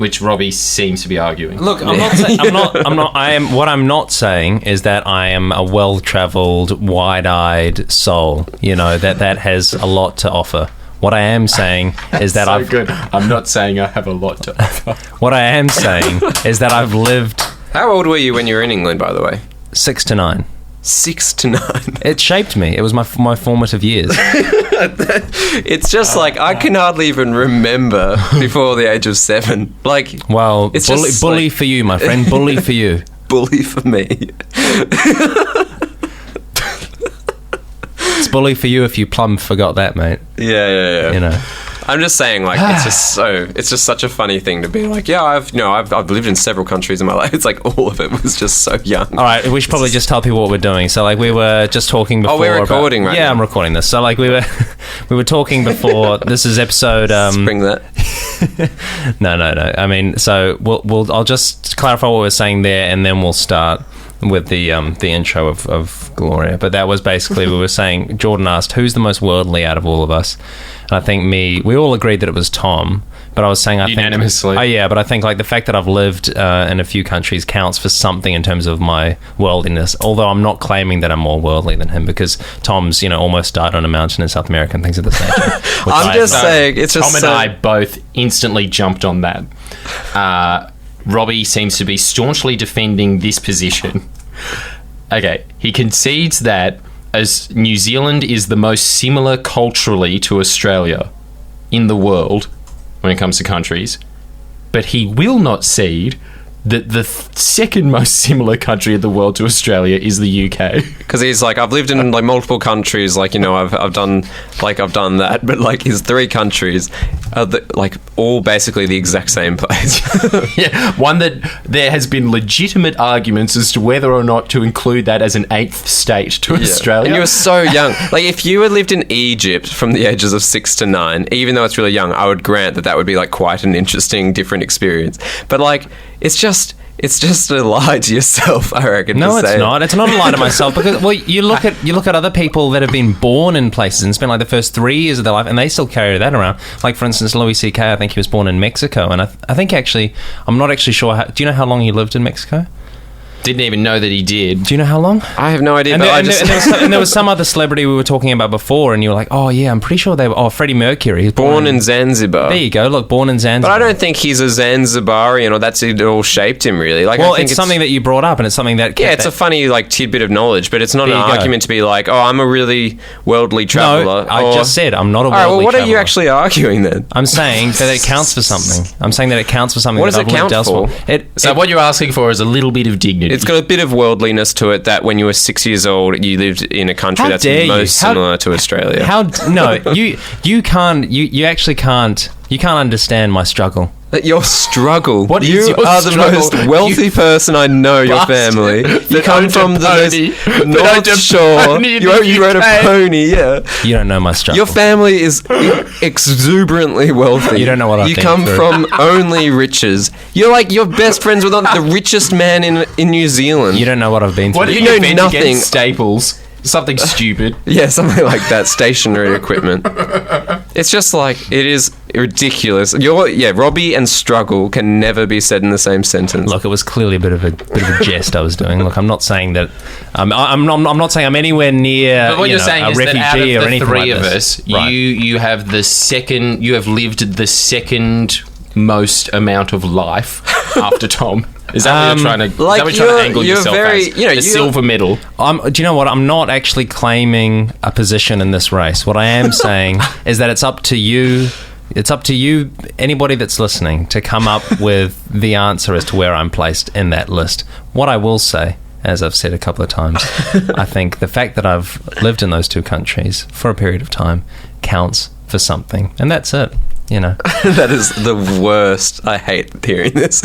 which Robbie seems to be arguing. Look, what I'm not saying is that I am a well-travelled, wide-eyed soul, that has a lot to offer. What I am saying is that I'm not saying I have a lot to offer. What I am saying is that I've lived... How old were you when you were in England, by the way? 6 to 9. 6 to 9. It shaped me. It was my formative years. It's just I can hardly even remember before the age of 7. Well, it's bully for you, my friend. Bully for you. Bully for me. It's bully for you if you plumb forgot that, mate. Yeah. I'm just saying, it's just such a funny thing to be like, yeah, I've lived in several countries in my life. It's like all of it was just so young. All right, we should probably just tell people what we're doing. So, we were just talking before. Oh, we're recording right now. Yeah, I'm recording this. So, we were talking before. This is episode. Spring that. No. I mean, so I'll just clarify what we're saying there, and then we'll start with the intro of Gloria. But that was basically, we were saying, Jordan asked, who's the most worldly out of all of us? And I think we all agreed that it was Tom, but I was saying unanimously. But I think the fact that I've lived in a few countries counts for something in terms of my worldliness, although I'm not claiming that I'm more worldly than him, because Tom's almost died on a mountain in South America and things of this nature. I'm just saying, it's just Tom and I both instantly jumped on that. Robbie seems to be staunchly defending this position. Okay, he concedes that as New Zealand is the most similar culturally to Australia in the world when it comes to countries, but he will not cede that the second most similar country in the world to Australia is the UK. Because he's like, I've lived in multiple countries, I've done that, but his 3 countries are all basically the exact same place. Yeah, one that there has been legitimate arguments as to whether or not to include that as an 8th state to Australia. And you were so young. If you had lived in Egypt from the ages of 6 to 9, even though it's really young, I would grant that would be quite an interesting, different experience. But it's just a lie to yourself, I reckon. No, it's not. It's not a lie to myself, because you look at other people that have been born in places and spent the first 3 years of their life, and they still carry that around. For instance, Louis C.K., I think he was born in Mexico, and I think actually, I'm not actually sure. Do you know how long he lived in Mexico? Didn't even know that he did. Do you know how long? I have no idea. And there was some other celebrity we were talking about before, and you were like, oh yeah, I'm pretty sure they were... Oh, Freddie Mercury. He's born in Zanzibar. There you go. Look, born in Zanzibar. But I don't think he's a Zanzibarian, or that's it all shaped him, really. Well, I think it's something that you brought up, and it's something that... Yeah, it's a funny tidbit of knowledge, but it's not an argument to be like, oh, I'm a really worldly traveller. No, I just said I'm not a worldly traveller. All right, well, what traveller. are you actually arguing then? I'm saying that it counts for something. I'm saying that it counts for something. What does it count for? So what you're asking for is a little bit of dignity. It's got a bit of worldliness to it that when you were 6 years old, you lived in a country that's most similar to Australia. You actually can't. You can't understand my struggle. Your struggle. What you is your are struggle? The most wealthy person I know. Your family. You come from the North Shore. You rode a pony. Yeah. You don't know my struggle. Your family is exuberantly wealthy. You don't know what I've You been come through. from only riches. You're your best friends with the richest man in New Zealand. You don't know what I've been through. What do you know? Nothing. Staples. Something stupid. Yeah, something like that. Stationary equipment. It's just it is ridiculous. Robbie and struggle can never be said in the same sentence. Look, it was clearly a bit of a jest I was doing. Look, I'm not saying that. I'm not saying I'm anywhere near. But what you're saying is that out of the 3 of us, right. you have the second. You have lived the second most amount of life after Tom. Is that what you're trying to? Is that what you're trying to angle yourself as? The silver medal. Do you know what? I'm not actually claiming a position in this race. What I am saying is that it's up to you. It's up to you, anybody that's listening, to come up with the answer as to where I'm placed in that list. What I will say, as I've said a couple of times, I think the fact that I've lived in those 2 countries for a period of time counts for something, and that's it. That is the worst. I hate hearing this.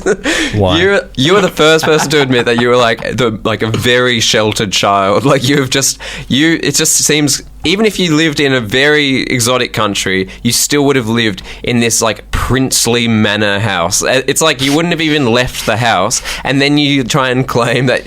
Why? You were the first person to admit that you were a very sheltered child. It just seems, even if you lived in a very exotic country, you still would have lived in this princely manor house. It's you wouldn't have even left the house, and then you try and claim that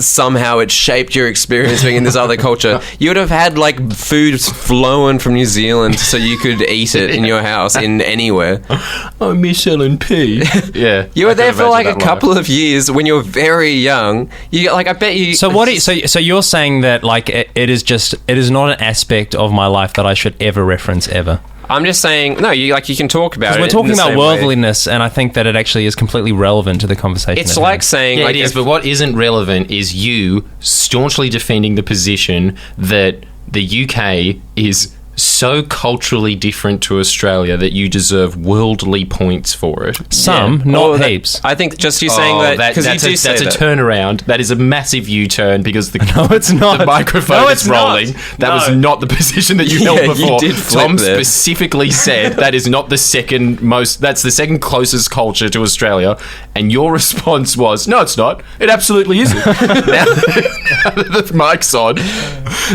somehow it shaped your experience being in this other culture. You would have had food flown from New Zealand so you could eat it in your house. in anywhere. I miss L&P. Yeah. You were I there can for like a imagine that couple of years when you were very young. You like, I bet you. So so you're saying that like it is not an aspect of my life that I should ever reference ever. I'm just saying, no, you can talk about it. We're talking in the about same way. worldliness, and I think that it actually is completely relevant to the conversation. It's at like hand. saying, Yeah, like, it is, but what isn't relevant is you staunchly defending the position that the UK is so culturally different to Australia that you deserve worldly points for it. Some, not heaps. I think just you saying that because that's you do say that's a that. turnaround. That is a massive U-turn because the No, it's not. the microphone No, is it's rolling. not. That was No. not the position that you Yeah, held you before. did flip Tom there. specifically said that is not the second most. That's the second closest culture to Australia, and your response was, "No, it's not. It absolutely isn't." now that the mic's on,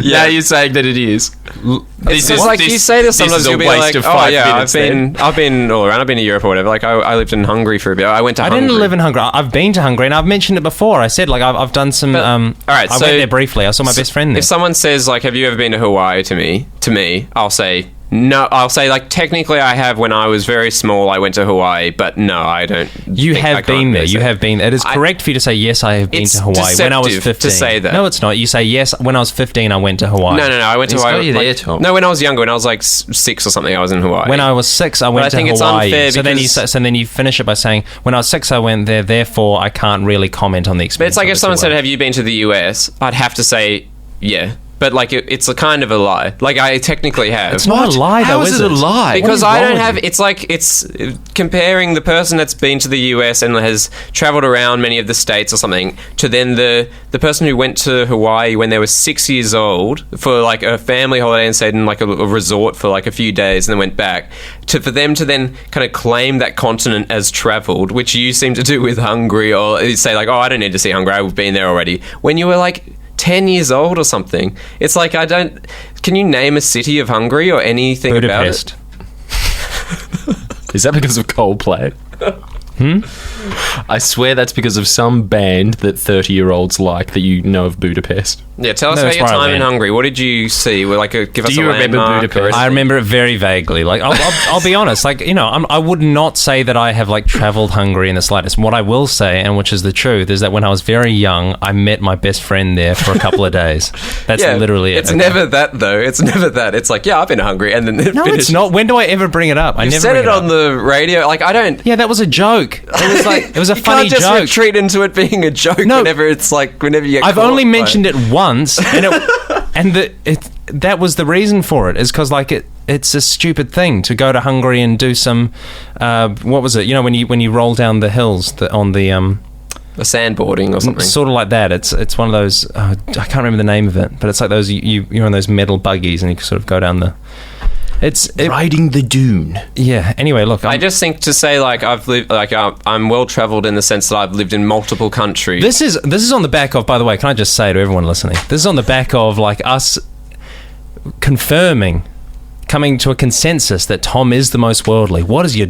now you're saying that it is. It's just like you say this sometimes. is a You'll be waste like, of "Oh 5 yeah, minutes I've been all around. I've been to Europe or whatever. Like I lived in Hungary for a bit. I went to. I Hungary. didn't live in Hungary. I've been to Hungary, and I've mentioned it before. I said like I've done some. all right, I so- went there briefly. I saw my best friend there. If someone says like, "Have you ever been to Hawaii?" to me, I'll say no. I'll say like, technically, I have. When I was very small, I went to Hawaii, but no, I don't. You think- I have can't been there. really You say. have been. It is correct for you to say yes. I have been It's to Hawaii when I was deceptive 15. to say that. No, it's not. You say yes. When I was 15, I went to Hawaii. No. I went to He's Hawaii. got you like- there, Tom. No, when I was younger, when I was like 6 or something, I was in Hawaii. When I was 6, I went I to think it's Hawaii. unfair So then because- then you finish it by saying, when I was 6, I went there. Therefore, I can't really comment on the But experience. it's like of if it someone too said, well. "Have you been to the US?" I'd have to say, "Yeah." But like, it's a kind of a lie. Like I technically have. It's not a lie, How though, is it a lie? Because What is I wrong don't with have. you? It's like it's comparing the person that's been to the US and has traveled around many of the states or something to then the person who went to Hawaii when they were 6 years old for like a family holiday and stayed in like a resort for like a few days and then went back. For them to then kind of claim that continent as traveled, which you seem to do with Hungary, or say like, "Oh, I don't need to see Hungary. I've been there already." When you were like 10 years old or something. It's like, can you name a city of Hungary or anything Budapest. about it? Is that because of Coldplay? I swear that's because of some band that 30-year-olds like that you know of Budapest. Yeah, tell us No, about that's your where I time in went. Hungary. What did you see? Give us Do a you remember landmark or Budapest? I anything. remember it very vaguely. Like, I'll be honest. Like, you know, I would not say that I have like traveled Hungary in the slightest. What I will say, and which is the truth, is that when I was very young, I met my best friend there for a couple of days. That's literally it. It's never that, though. It's never that. It's like, yeah, I've been to Hungary, and then No, it's not. When do I ever bring it up? I You never said bring it on up. the radio. Like, I don't. Yeah, that was a joke. It was like it was a You funny can't just joke. retreat into it being a joke No. whenever you get. I've caught only by mentioned it once, and that was the reason for it. Is because like it's a stupid thing to go to Hungary and do some what was it? You know, when you roll down the hills on the a sandboarding or something. sort of like that. It's one of those. I can't remember the name of it, but it's like those you're on those metal buggies and you sort of go down the. Riding the dune. Yeah. Anyway, look. I just think to say like I've lived like I'm well traveled in the sense that I've lived in multiple countries. This is on the back of. By the way, can I just say to everyone listening, this is on the back of like us confirming, coming to a consensus that Tom is the most worldly. What is your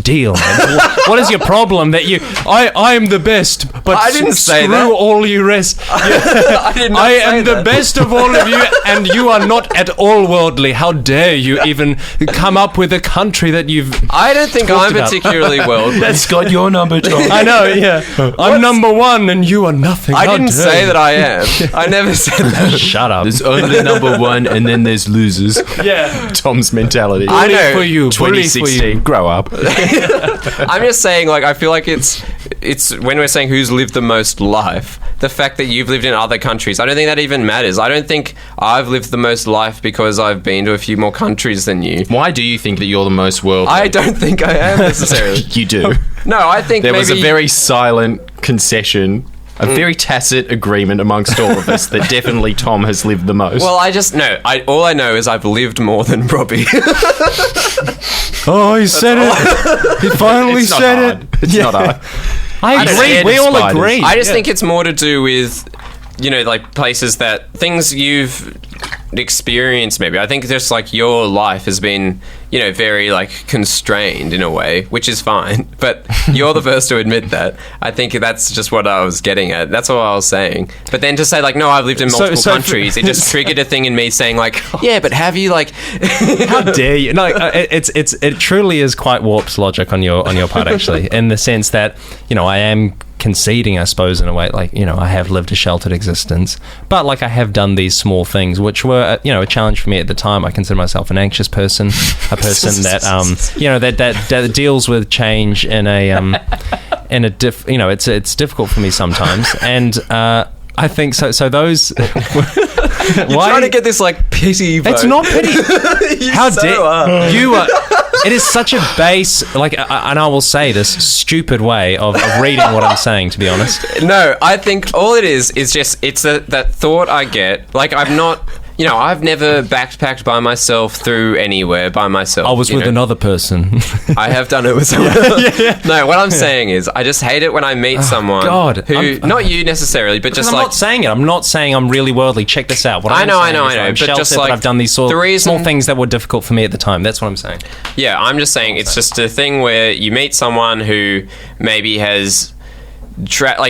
deal, man? What is your problem that you? I am the best, but I didn't say screw that. all you rest. I did not I say am the that. best of all of you, and you are not at all worldly. How dare you even come up with a country that you've? I don't think talked I'm about. particularly worldly. That's got your number, Tom. I know, yeah. I'm number one, and you are nothing. I How didn't dare say you. that I am. I never said that. Shut up. There's only number one, and then there's losers. Yeah. Tom's mentality. I know. For you, bully for 2016. you. Grow up. I'm just saying, like, I feel like it's when we're saying who's lived the most life, the fact that you've lived in other countries, I don't think that even matters. I don't think I've lived the most life because I've been to a few more countries than you. Why do you think that you're the most worldly? I don't think I am necessarily. You do. No, I think There maybe was a very silent concession, a very tacit agreement amongst all of us that definitely Tom has lived the most. Well, I just know. All I know is I've lived more than Robbie. Oh, he said it. He finally it's not said hard. it. It's not hard. I don't agree. know. We all Spiders. agree. I just think it's more to do with, like places that things you've experience, maybe. I think just like your life has been, you know, very like constrained in a way, which is fine. But you're the first to admit that. I think that's just what I was getting at. That's what I was saying. But then to say like, no, I've lived in multiple countries, it just triggered a thing in me saying like, yeah, but have you like? How dare you? No, it truly is quite warped logic on your part, actually, in the sense that, you know, I am conceding, I suppose, in a way, like, you know, I have lived a sheltered existence, but like I have done these small things which were, you know, a challenge for me at the time. I consider myself an anxious person, a person that you know, that deals with change in a you know, it's difficult for me sometimes, and I think so those You're trying to get this like pity vote. It's not pity. How dare you are. It is such a base, like, and I will say this, stupid way of reading what I'm saying, to be honest. No, I think all it is just, it's that thought I get. Like, I'm not, you know, I've never backpacked by myself through anywhere by myself. I was with another person. I have done it with someone else. No, what I'm saying is, I just hate it when I meet someone who, not you necessarily, but just I'm like... not saying it. I'm not saying I'm really worldly. Check this out. What I know. I'm but sheltered, just like... but I've done these small things that were difficult for me at the time. That's what I'm saying. Yeah, I'm just saying it's just a thing where you meet someone who maybe has...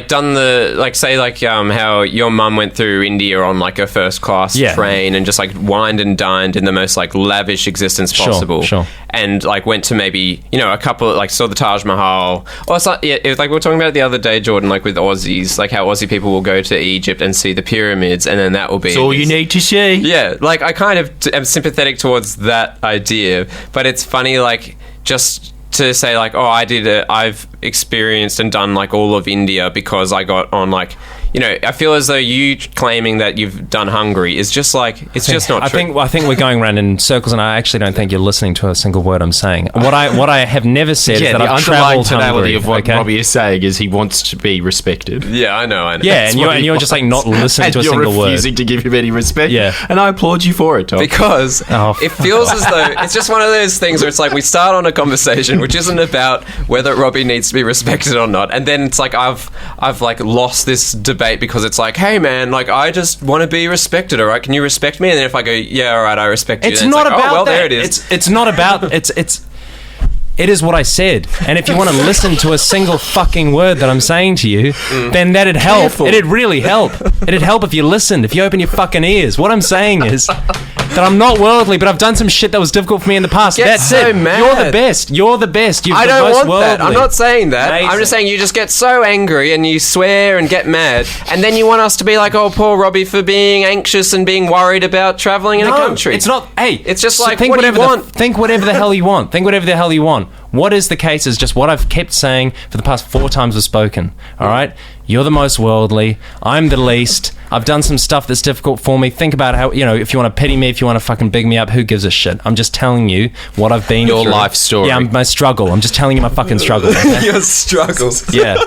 done the, like, say, like, how your mum went through India on, like, a first-class train and just, like, wined and dined in the most, like, lavish existence possible. Sure. And, like, went to maybe, you know, a couple, like, saw the Taj Mahal. Or it's like, it was like we were talking about it the other day, Jordan, like, with Aussies, like, how Aussie people will go to Egypt and see the pyramids, and then that will be... That's all you need to see. Yeah, like, I kind of am sympathetic towards that idea, but it's funny, like, just... to say like, oh, I've experienced and done like all of India because I got on, like, you know, I feel as though you claiming that you've done Hungary is just like, it's just not true. I think we're going around in circles, and I actually don't think you're listening to a single word I'm saying. What I have never said is that I've travelled Hungary. The underlying tonality of what Robbie is saying is he wants to be respected. Yeah, I know. Yeah, and you're just like not listening to a single word. You're refusing to give him any respect. Yeah. And I applaud you for it, Tom. Because it feels as though it's just one of those things where it's like we start on a conversation which isn't about whether Robbie needs to be respected or not, and then it's like I've like lost this debate because it's like, hey man, like I just want to be respected, all right? Can you respect me? And then if I go, yeah, all right, I respect you. It's not like, about oh, well, that. There it is. It's not about it is what I said. And if you want to listen to a single fucking word that I'm saying to you, then that'd help. Careful. It'd really help. It'd help if you listened, if you open your fucking ears. What I'm saying is that I'm not worldly, but I've done some shit that was difficult for me in the past. That's so it. mad. You're the best. You're the best. You're I the don't most want worldly. that. I'm not saying that. Amazing. I'm just saying you just get so angry and you swear and get mad, and then you want us to be like, oh, poor Robbie for being anxious and being worried about travelling in a country. It's not. Hey, it's just like, think what do you want? Think whatever the hell you want. Think whatever the hell you want. What is the case is just what I've kept saying for the past 4 times we've spoken. All right? You're the most worldly. I'm the least. I've done some stuff that's difficult for me. Think about how, you know, if you want to pity me, if you want to fucking big me up, who gives a shit? I'm just telling you what I've been through. Your life story. Yeah, my struggle. I'm just telling you my fucking struggle. Okay? Your struggles. Yeah.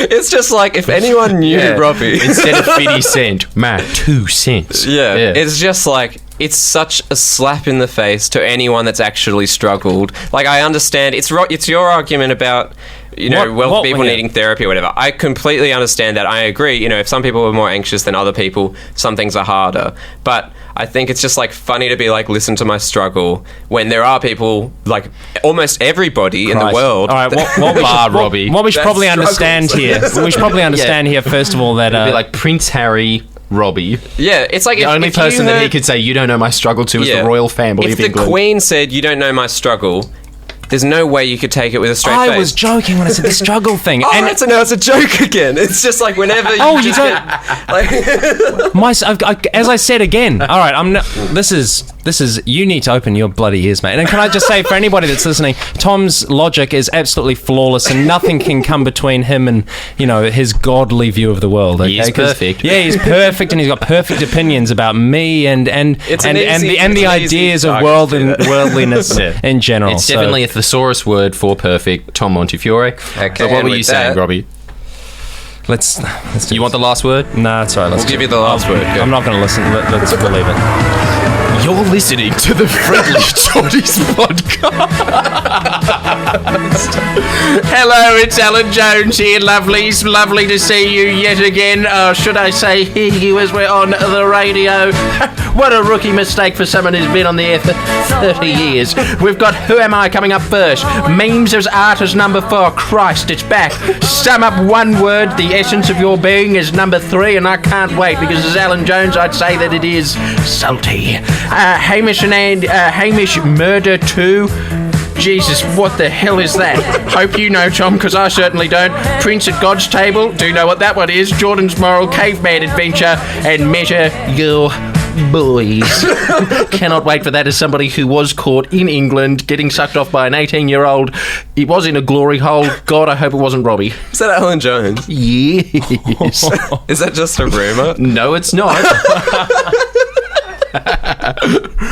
It's just like if anyone knew Robbie. Instead of 50 cent, man, 2 cents. Yeah. It's just like, it's such a slap in the face to anyone that's actually struggled. Like, I understand, it's your argument about, you know, people needing therapy or whatever. I completely understand that. I agree, you know, if some people are more anxious than other people, some things are harder. But I think it's just, like, funny to be like, listen to my struggle, when there are people, like, almost everybody in the world. All right, what we should probably understand here, here, first of all, that... It'd be like Prince Harry... Robbie. Yeah, it's like the only person that he could say you don't know my struggle to is the royal family of England. If the Queen said you don't know my struggle, there's no way you could take it with a straight face. I was joking when I said the struggle thing. And so now it's a joke again. It's just like whenever you you don't. As I said again. All right, I'm not. This is. You need to open your bloody ears, mate. And can I just say, for anybody that's listening, Tom's logic is absolutely flawless, and nothing can come between him and, you know, his godly view of the world. Okay? He's perfect. Yeah, he's perfect, and he's got perfect opinions about me and the ideas of worldliness in general. It's definitely a thesaurus word for perfect, Tom Montefiore. Okay, but what were you saying, Robbie? Let's do you want the last word? Nah, it's all right. We'll give you the last word. I'm not going to listen. Let's believe it. You're listening to the Friendly Friendlyjordies podcast. Hello, it's Alan Jones here, lovelies. Lovely to see you yet again. Should I say hear you as we're on the radio? What a rookie mistake for someone who's been on the air for 30 years. We've got Who Am I coming up first. Memes as art is number 4. Christ, it's back. Sum up one word, the essence of your being is number 3, and I can't wait because as Alan Jones, I'd say that it is salty. Hamish Murder 2. Jesus, what the hell is that? Hope you know, Tom, because I certainly don't. Prince at God's Table. Do you know what that one is? Jordan's Moral Caveman Adventure and Measure Your Boys. Cannot wait for that as somebody who was caught in England getting sucked off by an 18-year-old. He was in a glory hole. God, I hope it wasn't Robbie. Is that Alan Jones? Yes. Is that just a rumour? No, it's not.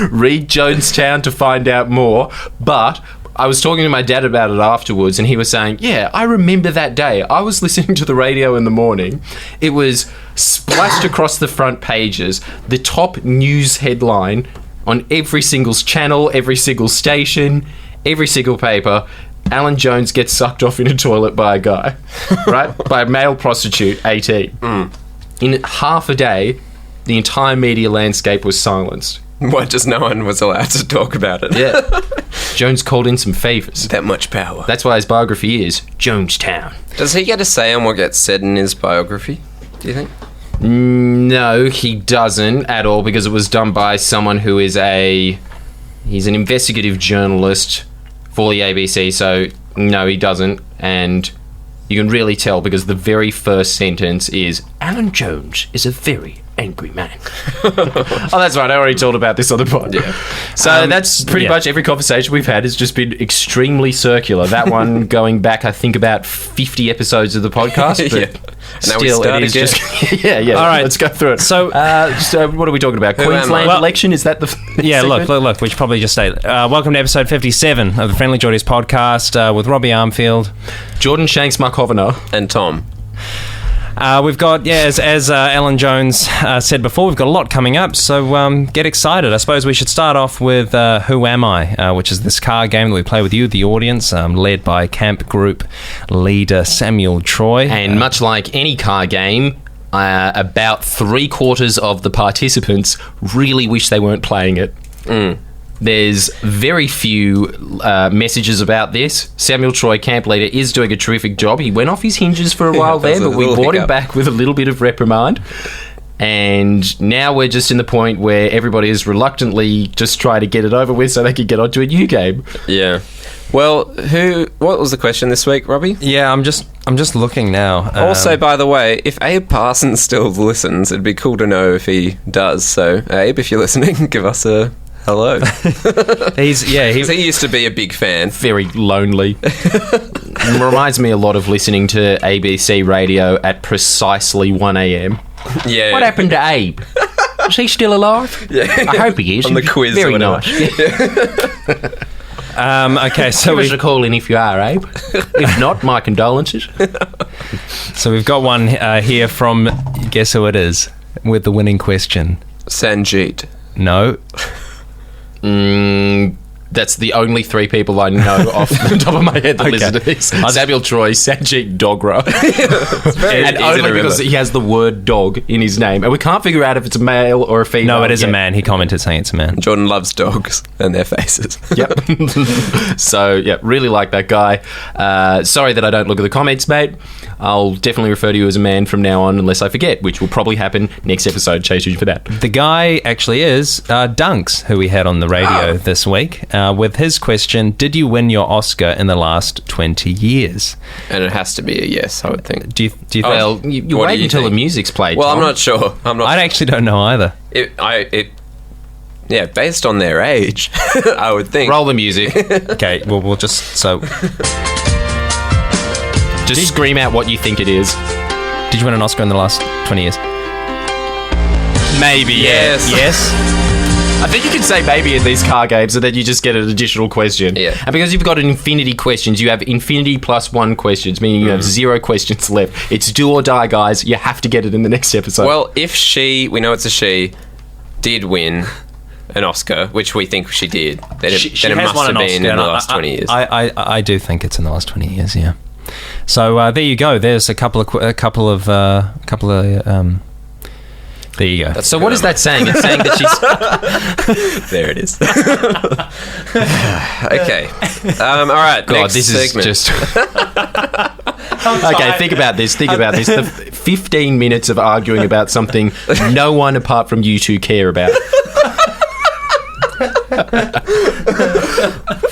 Read Jonestown to find out more. But I was talking to my dad about it afterwards, and he was saying, yeah, I remember that day. I was listening to the radio in the morning. It was splashed across the front pages, the top news headline on every single channel, every single station, every single paper. Alan Jones gets sucked off in a toilet by a guy, right? By a male prostitute, 18. In half a day, the entire media landscape was silenced. What, just no one was allowed to talk about it? Yeah. Jones called in some favours. That much power. That's why his biography is Jonestown. Does he get a say on what gets said in his biography, do you think? No, he doesn't at all, because it was done by someone who is he's an investigative journalist for the ABC, so no, he doesn't. And you can really tell because the very first sentence is, Alan Jones is a very angry man. Oh, that's right. I already told about this on the pod. Yeah. So that's pretty much every conversation we've had has just been extremely circular. That one going back, I think, about 50 episodes of the podcast. But still, it is just... yeah. All right. Let's go through it. So, what are we talking about? Queensland election? Is that the... Yeah, look. We should probably just say... welcome to episode 57 of the Friendlyjordies podcast with Robbie Armfield, Jordan Shanks Markovina, and Tom. We've got, as Alan Jones said before, we've got a lot coming up, so get excited. I suppose we should start off with Who Am I, which is this card game that we play with you, the audience, led by camp group leader Samuel Troy. And much like any card game, about 3/4 of the participants really wish they weren't playing it. There's very few messages about this. Samuel Troy, camp leader, is doing a terrific job. He went off his hinges for a while there, but we brought him back with a little bit of reprimand. And now we're just in the point where everybody is reluctantly just trying to get it over with so they can get onto a new game. Yeah. Well, what was the question this week, Robbie? Yeah, I'm just looking now. Also, by the way, if Abe Parsons still listens, it'd be cool to know if he does. So, Abe, if you're listening, give us a... hello. He used to be a big fan. Very lonely. Reminds me a lot of listening to ABC radio at precisely 1 a.m. Yeah. What happened to Abe? Is he still alive? Yeah. I hope he is. On the quiz. Very nice. Okay, so give us a call in if you are, Abe. If not, my condolences. So we've got one here from, guess who it is, with the winning question. Sanjeet. No. That's the only 3 people I know off the top of my head that listen to this. Samuel Troy, Sanjeet Dogra. And only because he has the word dog in his name. And we can't figure out if it's a male or a female. No, it is a man. He commented saying it's a man. Jordan loves dogs and their faces. Yep. So, yeah, really like that guy. Sorry that I don't look at the comments, mate. I'll definitely refer to you as a man from now on unless I forget, which will probably happen next episode. Chase you for that. The guy actually is Dunks, who we had on the radio this week. With his question, did you win your Oscar in the last 20 years? And it has to be a yes, I would think. Do you think? Well, you wait until the music's played. Well, Tom. I'm not sure. I actually don't know either. Yeah, based on their age, I would think. Roll the music. Okay, well, we'll just Just scream out what you think it is. Did you win an Oscar in the last 20 years? Maybe, yes. Yes. I think you can say maybe in these car games and then you just get an additional question. Yeah. And because you've got an infinity questions, you have infinity plus 1 questions, meaning you have 0 questions left. It's do or die, guys. You have to get it in the next episode. Well, if we know it's a she, did win an Oscar, which we think she did, then She it has must won have an been Oscar, in the and last 20 years. I do think it's in the last 20 years. Yeah. So there you go. There's a couple of. There you go. So what is that saying? It's saying that she's... There it is. Okay. All right. God, next this segment. is just... Okay, think about this. The 15 minutes of arguing about something no one apart from you two care about.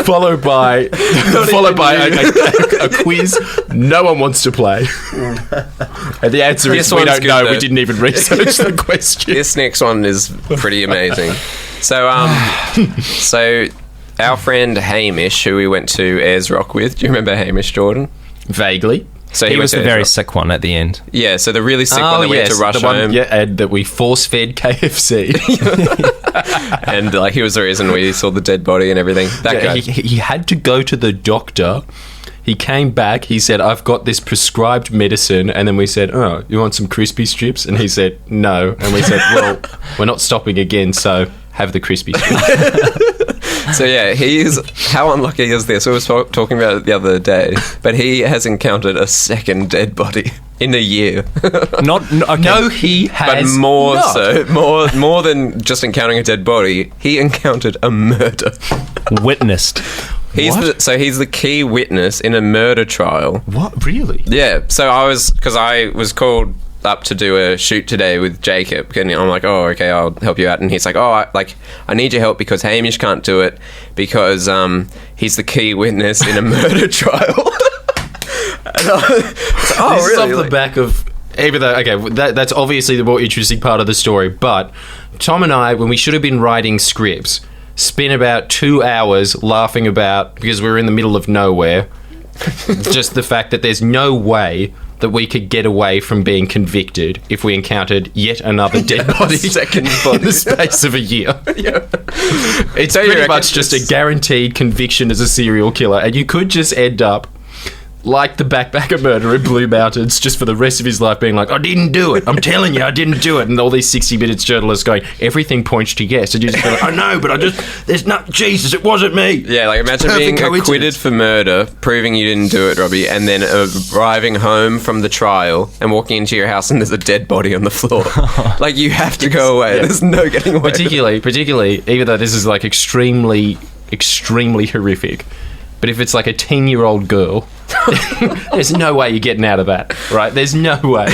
Followed by a quiz no one wants to play. And the answer is we don't know. We didn't even research the question. This next one is pretty amazing. So, so our friend Hamish, who we went to Ayers Rock with, do you remember Hamish, Jordan? Vaguely. So He went was to the Ayers very Rock. sick one at the end. Yeah, so the really sick one that we had to rush the one, home. Yeah, and that we force-fed KFC. And like he was the reason we saw the dead body and everything. That guy. He had to go to the doctor. He came back. He said, "I've got this prescribed medicine." And then we said, "Oh, you want some crispy strips?" And he said, "No." And we said, "Well, we're not stopping again, so have the crispy strips." So yeah, how unlucky is this? We were talking about it the other day, but he has encountered a second dead body in a year. Okay. No, he has But more not. so, more than just encountering a dead body, he encountered a murder. Witnessed. He's What? he's the key witness in a murder trial. What? Really? Yeah, so I was called up to do a shoot today with Jacob, and I'm like, oh, okay, I'll help you out. And he's like, oh, I need your help because Hamish can't do it because he's the key witness in a murder trial. And I was like, oh, This really? is off the back of... Even though, okay, that's obviously the more interesting part of the story, but Tom and I, when we should have been writing scripts, spent about 2 hours laughing about, because we were in the middle of nowhere, just the fact that there's no way that we could get away from being convicted if we encountered yet another dead body second in body. the space of a year. Yeah. It's So you pretty reckon much just a it's- guaranteed conviction as a serial killer, and you could just end up like the backpacker murderer in Blue Mountains, just for the rest of his life being like, I didn't do it. I'm telling you, I didn't do it. And all these 60 Minutes journalists going, everything points to yes. And you just go, like, I know, but there's not, Jesus, it wasn't me. Yeah, like imagine Perfect being coincidence. acquitted for murder, proving you didn't do it, Robbie, and then arriving home from the trial and walking into your house and there's a dead body on the floor. Like, you have to go away. Yeah. There's no getting away. Particularly, even though this is like extremely horrific, but if it's like a 10-year-old girl, there's no way you're getting out of that, right? There's no way.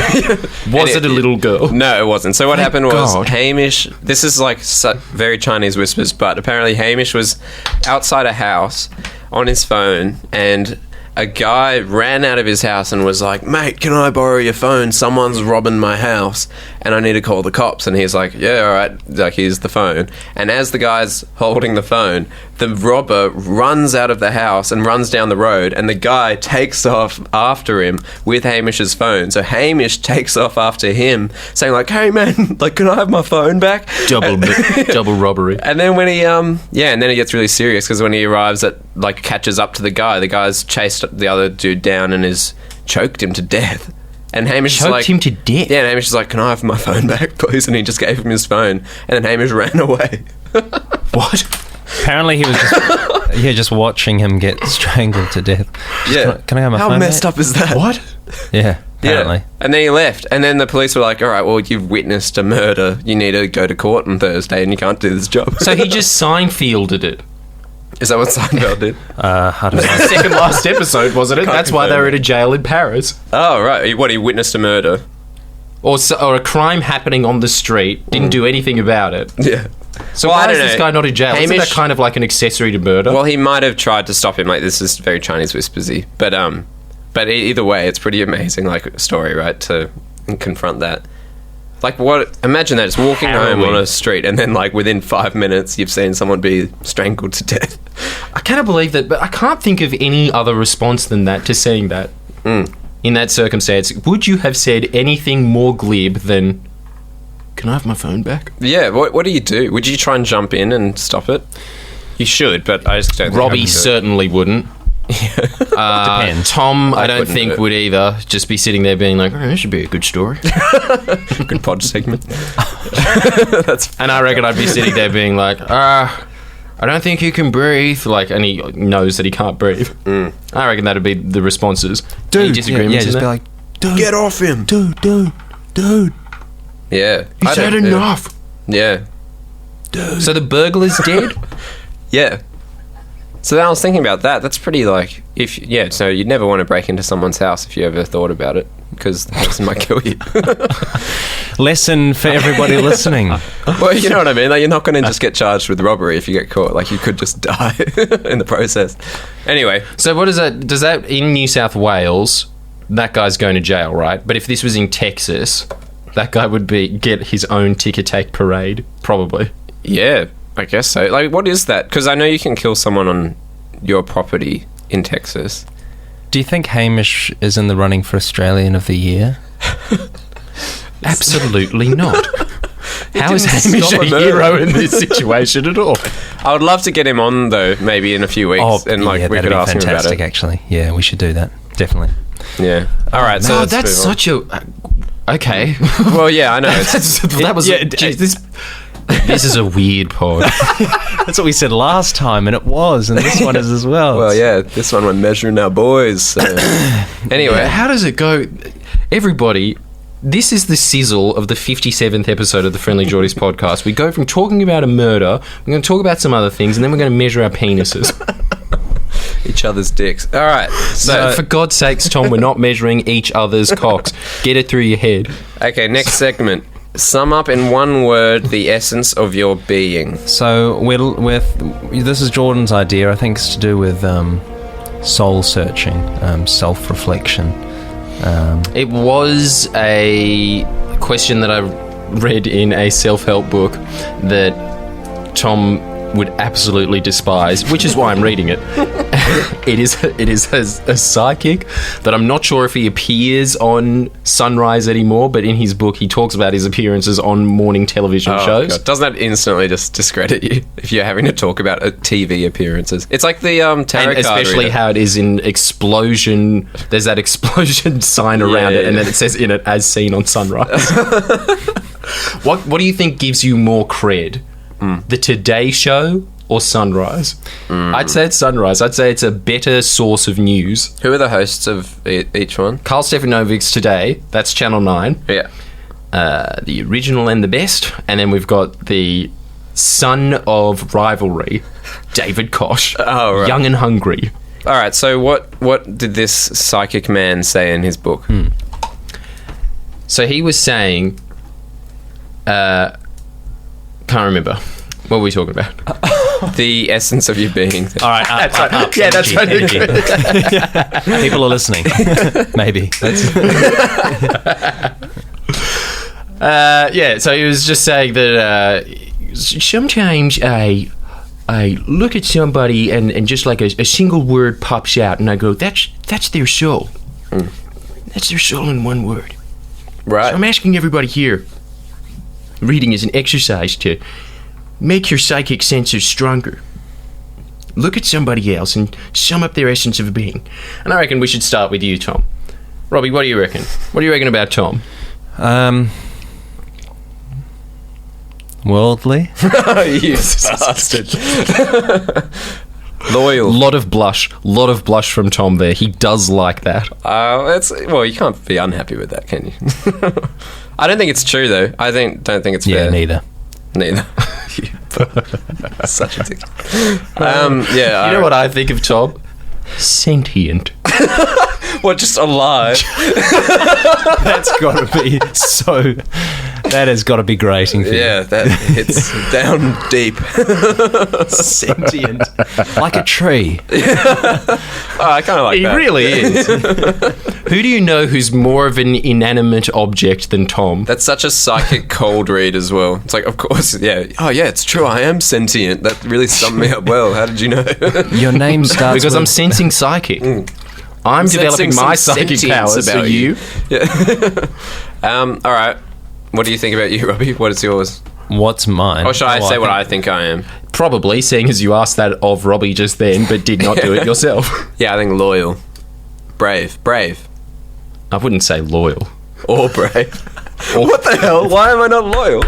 Was it a little girl? No, it wasn't. So what Thank happened was God. Hamish, this is like very Chinese whispers, but apparently Hamish was outside a house on his phone and a guy ran out of his house and was like, mate, can I borrow your phone? Someone's robbing my house and I need to call the cops. And he's like, yeah, all right. Like, here's the phone. And as the guy's holding the phone, the robber runs out of the house and runs down the road and the guy takes off after him with Hamish's phone. So Hamish takes off after him saying like, hey man, like, can I have my phone back? Double robbery. And then when he, and then it gets really serious because when he arrives catches up to the guy's chased the other dude down and has choked him to death. And Hamish is Choked like... him to death? Yeah, and Hamish is like, can I have my phone back, please? And he just gave him his phone. And then Hamish ran away. What? Apparently, he was just watching him get strangled to death. Yeah. Can I have my How phone? messed mate? up is that? What? Yeah, apparently. Yeah. And then he left. And then the police were like, all right, well, you've witnessed a murder. You need to go to court on Thursday and you can't do this job. So he just Seinfelded it. Is that what Seinfeld did? I don't know. Second last episode, wasn't it? Can't That's why they confirm were it. in a jail in Paris. Oh, right. What, he witnessed a murder? Or a crime happening on the street, didn't do anything about it. Yeah. So Well, I why is don't this know. guy not in jail? Isn't that Hamish- kind of like an accessory to murder? Well, he might have tried to stop him. Like, this is very Chinese whispersy. But either way, it's pretty amazing, like, story, right? To confront that. Like, what? Imagine that. It's walking home Harrowing. on a street and then, like, within 5 minutes, you've seen someone be strangled to death. I cannot believe that, but I can't think of any other response than that to seeing that. In that circumstance, would you have said anything more glib than, can I have my phone back? Yeah, what do you do? Would you try and jump in and stop it? You should, but I just don't think I Robbie would do it. certainly wouldn't. Depends. Tom, I don't couldn't think do it. would either. Just be sitting there being like, oh, this should be a good story. Good pod segment. And I reckon I'd be sitting there being like, I don't think he can breathe. Like, and he knows that he can't breathe. I reckon that'd be the responses. Any disagreements in just that? be like, dude, Get off him. dude. Yeah. He's had enough. Yeah. So the burglar's dead? Yeah. So then I was thinking about that. That's pretty like so you'd never want to break into someone's house if you ever thought about it because the person might kill you. lesson for everybody listening. Well, you know what I mean? Like, you're not going to just get charged with robbery if you get caught. Like, you could just die in the process. Anyway. So what is that? Does that, in New South Wales, that guy's going to jail, right? But if this was in Texas, that guy would get his own ticker-take parade, probably. Yeah, I guess so. Like, what is that? Because I know you can kill someone on your property in Texas. Do you think Hamish is in the running for Australian of the Year? Absolutely not. How is didn't Hamish stop a a murder. hero in this situation at all? I would love to get him on, though, maybe in a few weeks. And, like, we that'd could be ask him about fantastic, it. actually. Yeah, we should do that. Definitely. Yeah. All right, so No, let's that's move on. such a... Okay. Well, yeah, I know. that was... geez, this is a weird pod. That's what we said last time, and it was, and this one is as well. Well, yeah, this one we're measuring our boys. So. Anyway. How does it go? Everybody, this is the sizzle of the 57th episode of the Friendlyjordies podcast. We go from talking about a murder, we're going to talk about some other things, and then we're going to measure our penises. Each other's dicks. All right. So, for God's sakes, Tom, we're not measuring each other's cocks. Get it through your head. Okay, next segment. Sum up in one word the essence of your being. So this is Jordan's idea. I think it's to do with soul searching, self-reflection. It was a question that I read in a self-help book that Tom would absolutely despise, which is why I'm reading it. It is a psychic that I'm not sure if he appears on Sunrise anymore, but in his book he talks about his appearances on morning television shows. God. Doesn't that instantly just discredit you if you're having to talk about TV appearances? It's like the tarot And card especially reader. how it is in explosion. There's that explosion sign around it, and then it says in it, as seen on Sunrise. What do you think gives you more cred? The Today Show or Sunrise? I'd say it's Sunrise. I'd say it's a better source of news. Who are the hosts of each one? Carl Stefanovic's Today, that's Channel 9. Yeah. The original and the best. And then we've got the son of rivalry, David Koch. Oh, right. Young and hungry. All right, so what did this psychic man say in his book? So he was saying... can't remember. What were we talking about? The essence of your being. All right, That's right. Yeah, that's right. energy. People are listening. Maybe. So he was just saying that sometimes I look at somebody and just like a single word pops out and I go, that's their soul. That's their soul in one word. Right. So I'm asking everybody here, reading is an exercise to make your psychic senses stronger. Look at somebody else and sum up their essence of being. And I reckon we should start with you, Tom. Robbie, what do you reckon? What do you reckon about Tom? Worldly. You bastard. Loyal. Lot of blush from Tom there. He does like that. Well, you can't be unhappy with that, can you? I don't think it's true, though. Don't think it's fair. Yeah, neither. Such a dick. You know what I think of Tom? Sentient. What, just alive? That's got to be so... That has got to be grating for you. Yeah, that hits down deep. Sentient. Like a tree. I kind of like He that. really is. Who do you know who's more of an inanimate object than Tom? That's such a psychic cold read as well. It's like, of course, yeah. Oh, yeah, it's true. I am sentient. That really summed me up well. How did you know? Your name starts Because with... I'm sensing psychic. I'm developing Sensing my some psychic sentience powers. about Are you? Yeah. All right. What do you think about you, Robbie? What is yours? What's mine? Or should I say what think- I think I am? Probably, seeing as you asked that of Robbie just then, but did not do it yourself. Yeah, I think loyal. Brave. I wouldn't say loyal. Or brave. What the hell? Why am I not loyal?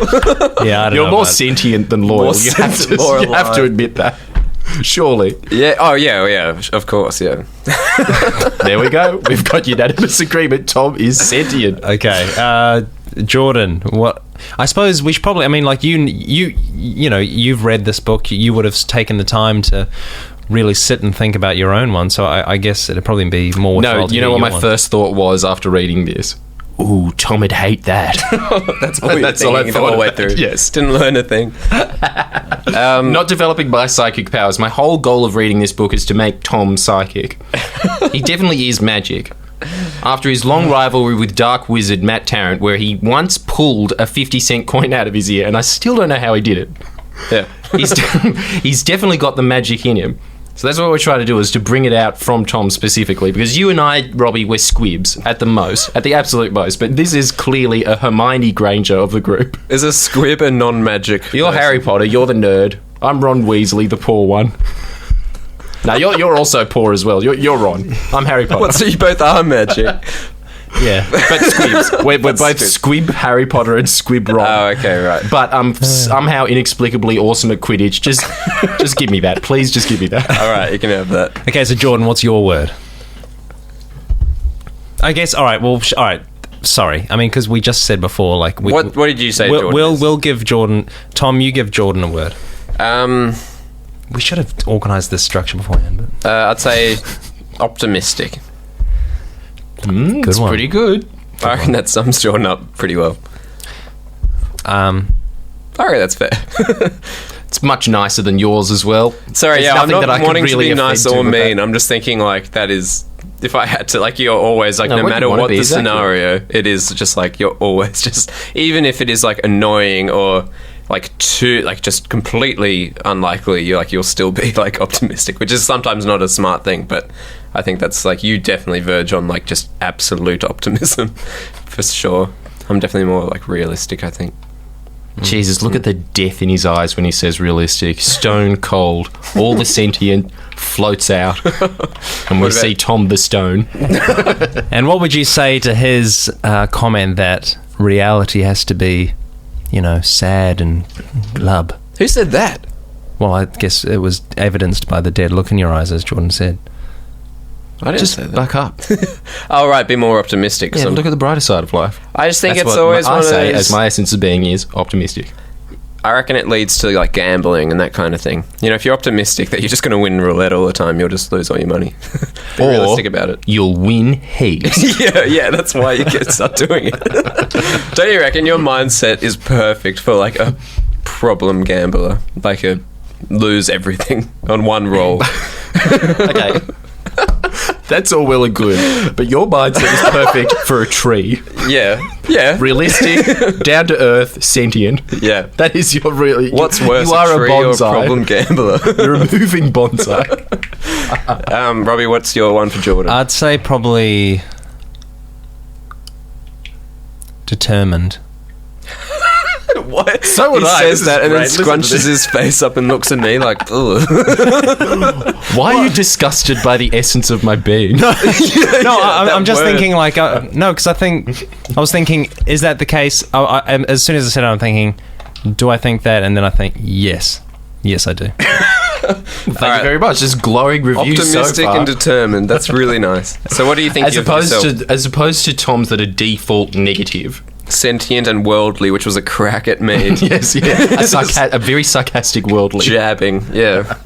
Yeah, I don't You're know more about- sentient than loyal. More You have sentient, to, more you have to alive. admit that. Surely. Yeah. Oh, yeah. Of course, yeah. There we go. We've got unanimous agreement. Tom is sentient. Okay, Jordan. What? I suppose we should probably. I mean, like you know, you've read this book. You would have taken the time to really sit and think about your own one. So I guess it'd probably be more. No, worthwhile to you know hear what your my one. first thought was after reading this? Ooh, Tom would hate that. That's all That's all I the thought whole way about, through. yes. Didn't learn a thing. Not developing my psychic powers. My whole goal of reading this book is to make Tom psychic. He definitely is magic. After his long rivalry with Dark Wizard Matt Tarrant, where he once pulled a 50-cent coin out of his ear, and I still don't know how he did it. Yeah. He's definitely got the magic in him. So that's what we're trying to do, is to bring it out from Tom specifically, because you and I, Robbie, we're squibs at the absolute most, but this is clearly a Hermione Granger of the group. Is a squib a non-magic? You're person? Harry Potter, you're the nerd. I'm Ron Weasley, the poor one. No, you're also poor as well. You're Ron. I'm Harry Potter. What, so you both are magic? Yeah. But squibs. We're both squib Harry Potter and squib Ron. Oh, okay, right. But I'm somehow inexplicably awesome at Quidditch. Just give me that. Please just give me that. All right, you can have that. Okay, so Jordan, what's your word? I guess. All right. Well. All right. Sorry. I mean, because we just said before, like, What did you say, Jordan? We'll give Jordan. Tom, you give Jordan a word. We should have organised this structure beforehand. But I'd say optimistic. It's one. pretty good. I reckon that sums Jordan up pretty well. I reckon that's fair. It's much nicer than yours as well. Sorry, There's yeah, I'm nothing that I not could wanting really to be offend nice to or with that. mean. I'm just thinking, like, that is... If I had to, like, you're always, like, No, no what you matter wanna what be, the exactly. scenario, it is just, like, you're always just... Even if it is, like, annoying or, like, too... Like, just completely unlikely, you'll still be, like, optimistic, which is sometimes not a smart thing, but I think that's, like, you definitely verge on, like, just absolute optimism, for sure. I'm definitely more, like, realistic, I think. Jesus, look at the death in his eyes when he says realistic. Stone cold. All the sentient floats out. And we What about- see Tom the Stone. and what would you say to his comment that reality has to be, you know, sad and glub? Who said that? Well, I guess it was evidenced by the dead look in your eyes, as Jordan said. I didn't Just say that. buck up. Oh, right, be more optimistic. 'cause Yeah, I'm- look at the brighter side of life. I just think That's it's what always I one of say, those... as my essence of being is optimistic. I reckon it leads to, like, gambling and that kind of thing. You know, if you're optimistic that you're just going to win roulette all the time, you'll just lose all your money. Be Or realistic about it. you'll win heaps. Yeah, that's why you can start doing it. Don't you reckon your mindset is perfect for, like, a problem gambler? Like a lose everything on one roll. Okay. That's all well and good. But your mindset is perfect for a tree. Yeah. Realistic, down to earth, sentient. Yeah. That is your really... What's worse, You are a tree or a bonsai. problem gambler? You're a moving bonsai. Robbie, what's your one for Jordan? I'd say probably determined. What? So would he I. says This is that and then great. Listen to scrunches this. his face up and looks at me like, ugh. Why are you disgusted by the essence of my being? No, that I'm just word. thinking like no, because I was thinking, is that the case? As soon as I said it, I'm thinking, do I think that? And then I think, yes, I do. Thank you very much. Just glowing reviews so Optimistic far. and determined. That's really nice. So what do you think as of opposed yourself? to as opposed to Tom's that are default negative. Sentient and worldly, which was a crack at me. Yes, yeah. A very sarcastic worldly. Jabbing, yeah.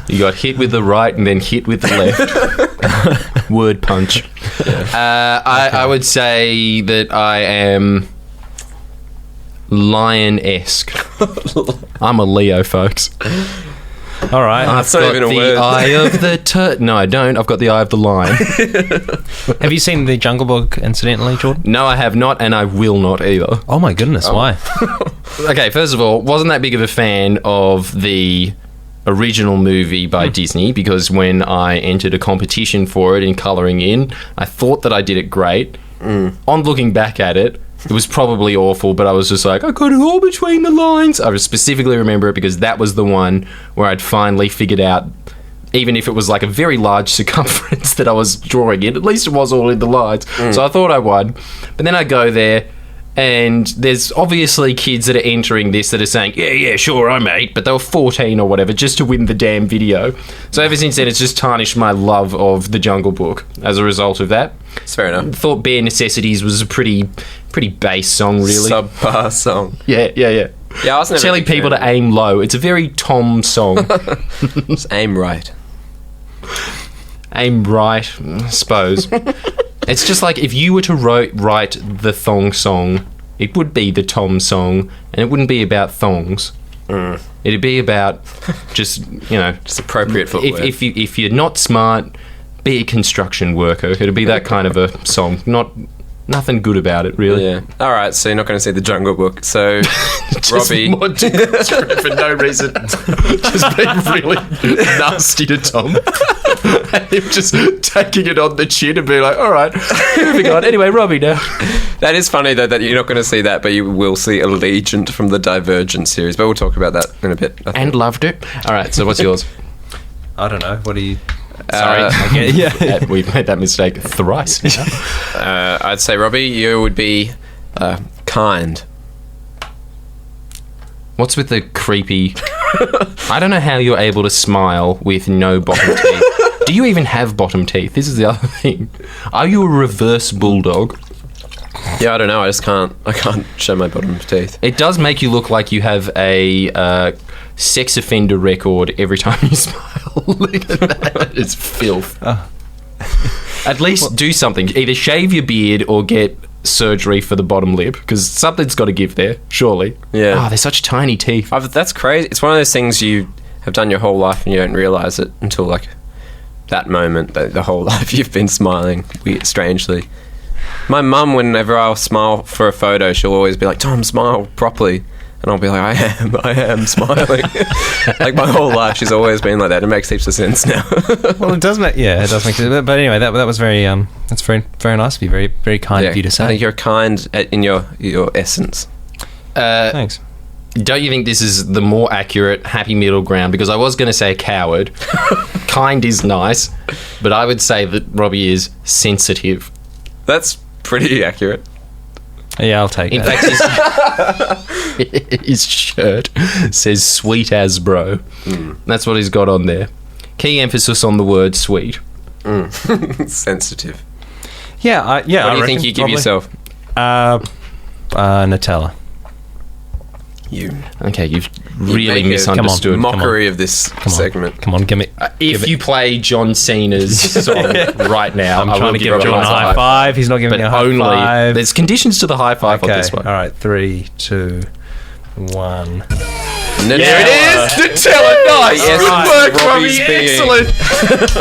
You got hit with the right and then hit with the left. Word punch. I would say that I am lion-esque. I'm a Leo, folks. All right. I've That's not got even a the word. eye of the No, I don't. I've got the eye of the lion. Have you seen the Jungle Book, incidentally, Jordan? No, I have not, and I will not either. Oh my goodness, why? Okay, first of all, wasn't that big of a fan of the original movie by Disney, because when I entered a competition for it in colouring in, I thought that I did it great. On looking back at it, It was probably awful, but I was just like, I got it all between the lines. I specifically remember it because that was the one where I'd finally figured out, even if it was like a very large circumference that I was drawing in, at least it was all in the lines. So I thought I won. But then I go there, and there's obviously kids that are entering this that are saying, yeah, sure, I'm 8, but they were 14 or whatever, just to win the damn video. So ever since then, it's just tarnished my love of The Jungle Book as a result of that. It's fair enough. Thought Bare Necessities was a pretty bass song, really. Subpar song. Yeah. Yeah, I was never Telling people to aim low. It's a very Tom song. Just aim right. Aim right, I suppose. It's just like if you were to write the thong song, it would be the Tom song, and it wouldn't be about thongs. It'd be about just, just appropriate footwear. If you're not smart, be a construction worker. It'd be that kind of a song. Nothing good about it, really. Yeah. All right, so you're not going to see The Jungle Book. So, Robbie... for no reason. Just being really nasty to Tom. And him just taking it on the chin and being like, all right, moving on. Anyway, Robbie now. That is funny, though, that you're not going to see that, but you will see Allegiant from the Divergent series. But we'll talk about that in a bit. And loved it. All right, so what's yours? I don't know. What do you... Sorry. We've made that mistake thrice. I'd say, Robbie, you would be kind. What's with the creepy... I don't know how you're able to smile with no bottom teeth. Do you even have bottom teeth? This is the other thing. Are you a reverse bulldog? Yeah, I don't know. I can't show my bottom teeth. It does make you look like you have a sex offender record every time you smile. Look at that. It's filth. At least do something. Either shave your beard or get surgery for the bottom lip, because something's got to give there, surely. Yeah. Oh, they're such tiny teeth. That's crazy. It's one of those things you have done your whole life and you don't realise it until, like, that moment, the whole life you've been smiling strangely. My mum, whenever I'll smile for a photo, she'll always be like, Tom, smile properly. And I'll be like, I am smiling. Like, my whole life, she's always been like that. It makes heaps of sense now. Well, it does make sense. But anyway, that was very, that's very, very nice of you. Very, very kind of you to say. I think you're kind in your essence. Thanks. Don't you think this is the more accurate happy middle ground? Because I was going to say coward. Kind is nice. But I would say that Robbie is sensitive. That's pretty accurate. Yeah, I'll take In that. fact, his shirt says sweet as bro. That's what he's got on there. Key emphasis on the word sweet. Sensitive. Yeah, What do you think you give yourself? Nutella. Okay, you've really misunderstood. Mockery of this segment. Come on, give me. If you play John Cena's song right now, I'm I trying will to give John John a high five. He's not giving me a high five. There's conditions to the high five on this one. All right, 3, 2, 1. There it is! Nutella! Nice! Yes, Good work, Robbie! Excellent!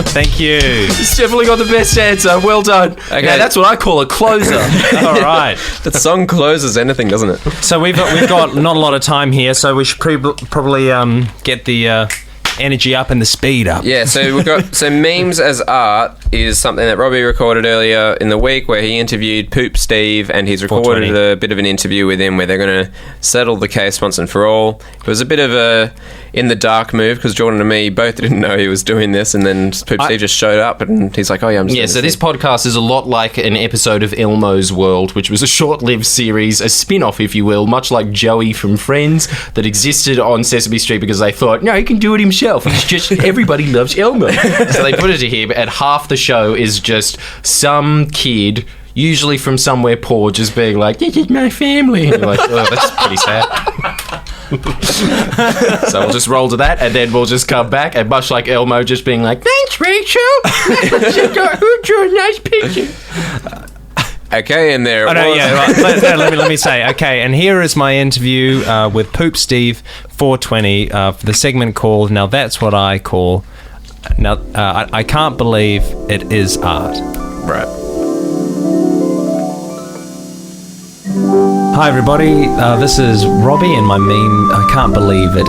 Thank you. He's definitely got the best answer. Well done. Okay, now, that's what I call a closer. All right. That song closes anything, doesn't it? So we've got not a lot of time here, so we should probably get the energy up and the speed up. Yeah, so we've got memes as art is something that Robbie recorded earlier in the week where he interviewed PoopSteve, and he's recorded a bit of an interview with him where they're going to settle the case once and for all. It was a bit of a in the dark move because Jordan and me both didn't know he was doing this, and then PoopSteve just showed up and he's like, oh yeah, I'm just so this podcast is a lot like an episode of Elmo's World, which was a short-lived series, a spin-off if you will, much like Joey from Friends, that existed on Sesame Street because they thought, no, he can do it himself. It's just everybody loves Elmo. So they put it to him, and half the show is just some kid, usually from somewhere poor, just being like, this is my family. And you're like, oh, that's pretty sad. So we'll just roll to that, and then we'll just come back, and much like Elmo just being like, thanks, Rachel. Who drew a nice picture? Okay, and there. Let me say. Okay, and here is my interview with PoopSteve420 for the segment called "Now That's What I Call." Now, I can't believe it is art. Right. Hi everybody, this is Robbie and my meme, I can't believe it.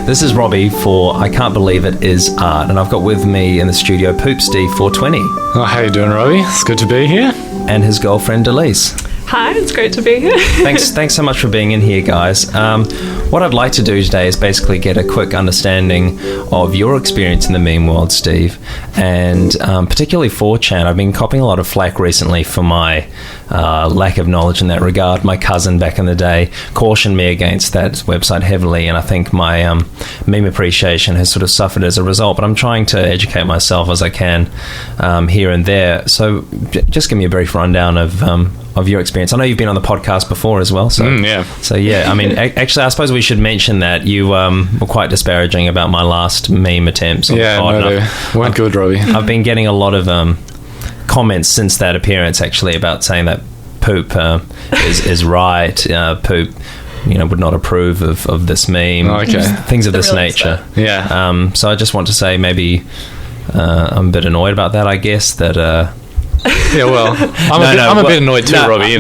This is Robbie for I Can't Believe It Is Art, and I've got with me in the studio PoopSteve420. Oh, how you doing, Robbie? It's good to be here. And his girlfriend Elise. Hi, it's great to be here. Thanks so much for being in here, guys. What I'd like to do today is basically get a quick understanding of your experience in the meme world, Steve, and particularly 4chan. I've been copying a lot of flack recently for my lack of knowledge in that regard. My cousin back in the day cautioned me against that website heavily, and I think my meme appreciation has sort of suffered as a result, but I'm trying to educate myself as I can here and there. So just give me a brief rundown of your experience. I know you've been on the podcast before as well. So yeah, I mean, actually, I suppose we should mention that you were quite disparaging about my last meme attempts on the pod. No, they weren't good, Robbie. I've been getting a lot of comments since that appearance, actually, about saying that Poop is right. Poop, would not approve of this meme. Oh, okay. Things of this nature. Yeah. So I just want to say maybe I'm a bit annoyed about that, I guess, that... yeah, well, I'm a bit annoyed too, Robbie.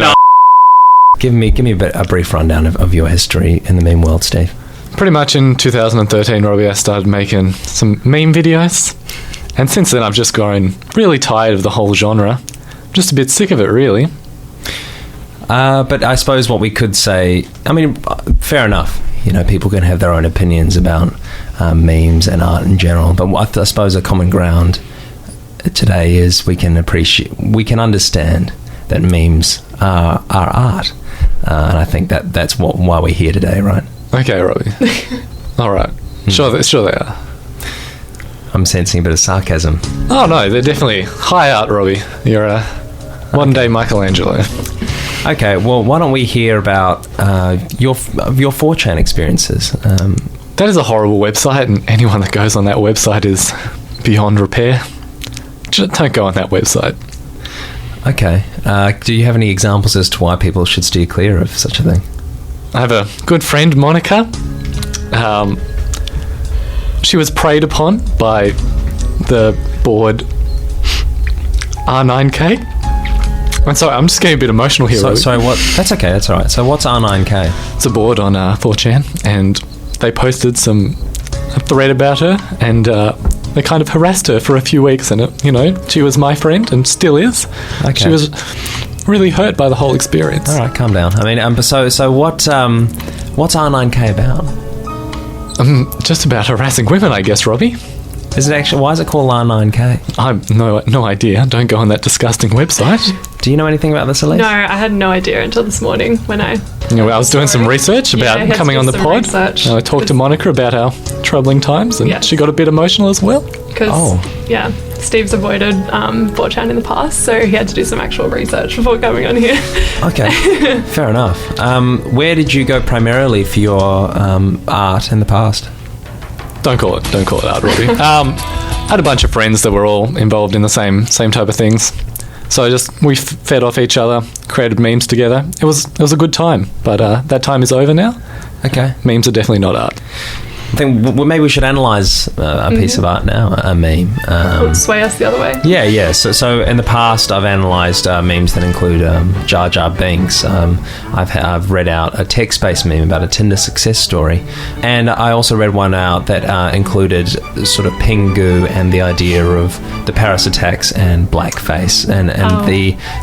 Give me a brief rundown of your history in the meme world, Steve. Pretty much in 2013, Robbie, I started making some meme videos, and since then I've just grown really tired of the whole genre. Just a bit sick of it, really. But I suppose what we could say, I mean, fair enough. People can have their own opinions about memes and art in general, but I suppose a common ground today is we can understand that memes are art, and I think that's why we're here today, right? Okay, Robbie. All right. Sure they are. I'm sensing a bit of sarcasm. Oh no, they're definitely high art, Robbie. You're a modern-day Michelangelo. Okay, well, why don't we hear about your 4chan experiences? That is a horrible website, and anyone that goes on that website is beyond repair. Just don't go on that website. Okay. Do you have any examples as to why people should steer clear of such a thing? I have a good friend, Monica. She was preyed upon by the board R9K. I'm sorry, I'm just getting a bit emotional here. Sorry, what? That's okay, that's all right. So what's R9K? It's a board on 4chan, and they posted a thread about her, and they kind of harassed her for a few weeks, and she was my friend and still is. Okay. She was really hurt by the whole experience. All right, calm down. I mean, so what's R9K about? Just about harassing women, I guess, Robbie. Is it actually? Why is it called R9K? I've no idea. Don't go on that disgusting website. Do you know anything about this, Elise? No, I had no idea until this morning when I was doing some research about coming on the pod. I talked to Monica about our troubling times, and she got a bit emotional as well. Because, Steve's avoided 4chan in the past, so he had to do some actual research before coming on here. Okay, fair enough. Where did you go primarily for your art in the past? Don't call it art, Robbie. I had a bunch of friends that were all involved in the same type of things. So we fed off each other, created memes together. It was a good time, but that time is over now. Okay. Memes are definitely not art. I think maybe we should analyse a piece of art now, a meme. Would sway us the other way. Yeah. So in the past, I've analysed memes that include Jar Jar Binks. I've read out a text-based meme about a Tinder success story, and I also read one out that included sort of Pingu and the idea of the Paris attacks and blackface, and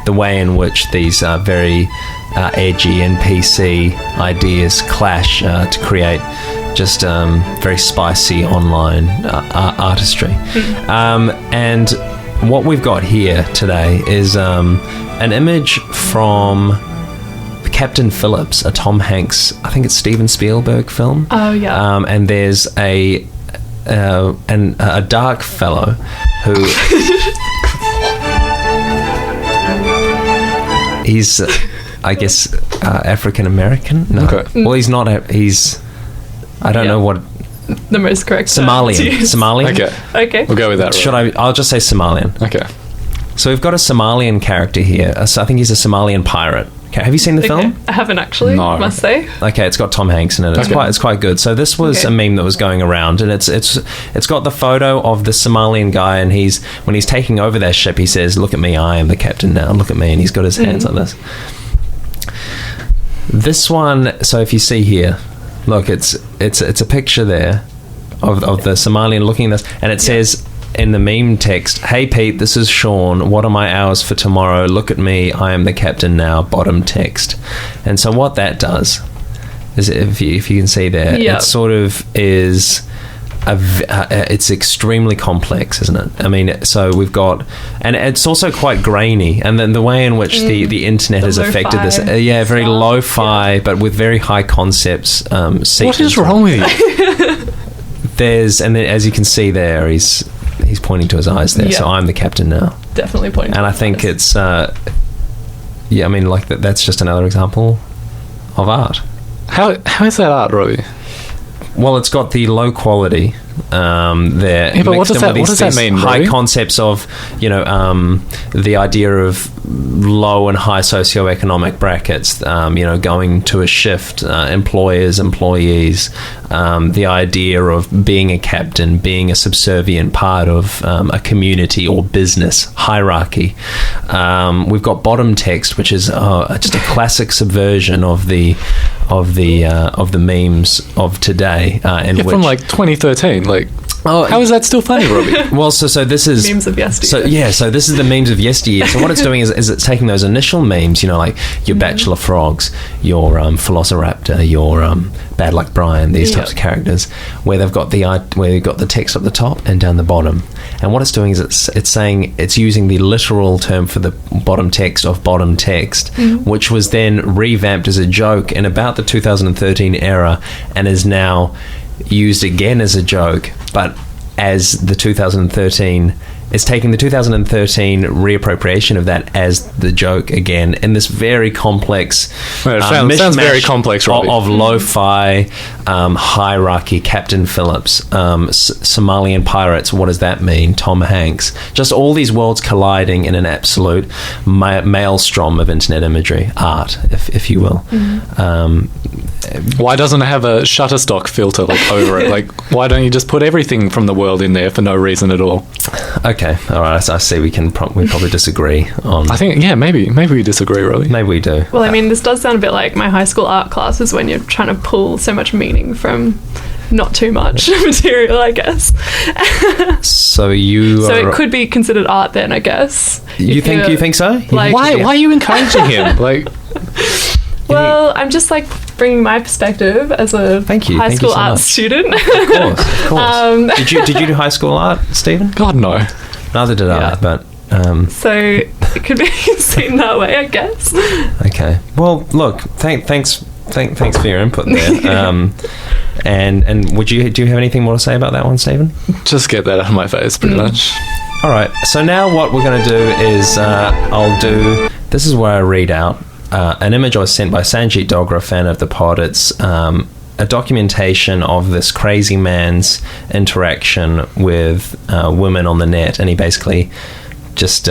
the way in which these very edgy and PC ideas clash to create just very spicy online artistry. And what we've got here today is an image from Captain Phillips, a Tom Hanks, I think it's Steven Spielberg film. Oh, yeah. And there's a dark fellow who... he's, I guess, African-American? No. Okay. Well, he's not... he's... I don't know what... The most correct Somalian. Okay. We'll go with that. I'll just say Somalian. Okay. So we've got a Somalian character here. So I think he's a Somalian pirate. Okay, have you seen the film? I haven't actually, must say. Okay, it's got Tom Hanks in it. It's quite good. So this was a meme that was going around, and it's got the photo of the Somalian guy, and when he's taking over their ship, he says, "Look at me, I am the captain now. Look at me," and he's got his hands like this. This one. So if you see here, look, it's a picture there of the Somalian looking at this, and it says, in the meme text, "Hey Pete, this is Sean. What are my hours for tomorrow? Look at me. I am the captain now." Bottom text. And so what that does is, if you can see there, Yep. it sort of is... it's extremely complex, isn't it? I mean, so we've got, and it's also quite grainy, and then the way in which the internet has affected this, very stuff, lo-fi, but with very high concepts. What is wrong with you? And then, as you can see there, he's pointing to his eyes there. So Yeah. I'm the captain now, Definitely pointing. and I think it's I mean, like that's just another example of art. How is that art, Robbie? Well, it's got the low quality there. Yeah, but what mixed does in with that mean, High Robbie? concepts of, the idea of low and high socioeconomic brackets, going to a shift, employers, employees, the idea of being a captain, being a subservient part of a community or business hierarchy. We've got bottom text, which is just a classic subversion of the memes of today, From like 2013. Like, how is that still funny, Robbie? Well, so this is Memes of yesteryear. So this is the memes of yesteryear. So what it's doing is it's taking those initial memes, like your Bachelor Frogs, your Velociraptor, your Bad Luck Brian, these types of characters, where they've got the text up the top and down the bottom. And what it's doing is it's saying it's using the literal term for the bottom text of bottom text, which was then revamped as a joke in about the 2013 era, and is now used again as a joke, but as the 2013, it's taking the 2013 reappropriation of that as the joke again in this very complex Well, it sounds very complex, Robbie. of lo-fi hierarchy. Captain Phillips, Somalian Pirates, what does that mean? Tom Hanks, just all these worlds colliding in an absolute maelstrom of internet imagery, art, if you will. Why doesn't it have a Shutterstock filter over it? Like, why don't you just put everything from the world in there for no reason at all? Okay, all right. I see. We probably disagree on. I think, maybe we disagree, Robbie. Maybe we do. Well, I mean, this does sound a bit like my high school art classes when you're trying to pull so much meaning from not too much material, I guess. So it could be considered art then, I guess. You think so? Like, Why are you encouraging him? Like, well, I'm just like bringing my perspective as a high school so art much. student. Of course. Did you do high school art, Stephen? God, no. Neither did I, but. So it could be seen that way, I guess. Okay. Well, look. Thanks for your input there. And do you have anything more to say about that one, Stephen? Just get that out of my face, pretty much. All right. So now what we're going to do is this is where I read out an image I was sent by Sanjeet Dogra, a fan of the pod. It's a documentation of this crazy man's interaction with women on the net, and he basically just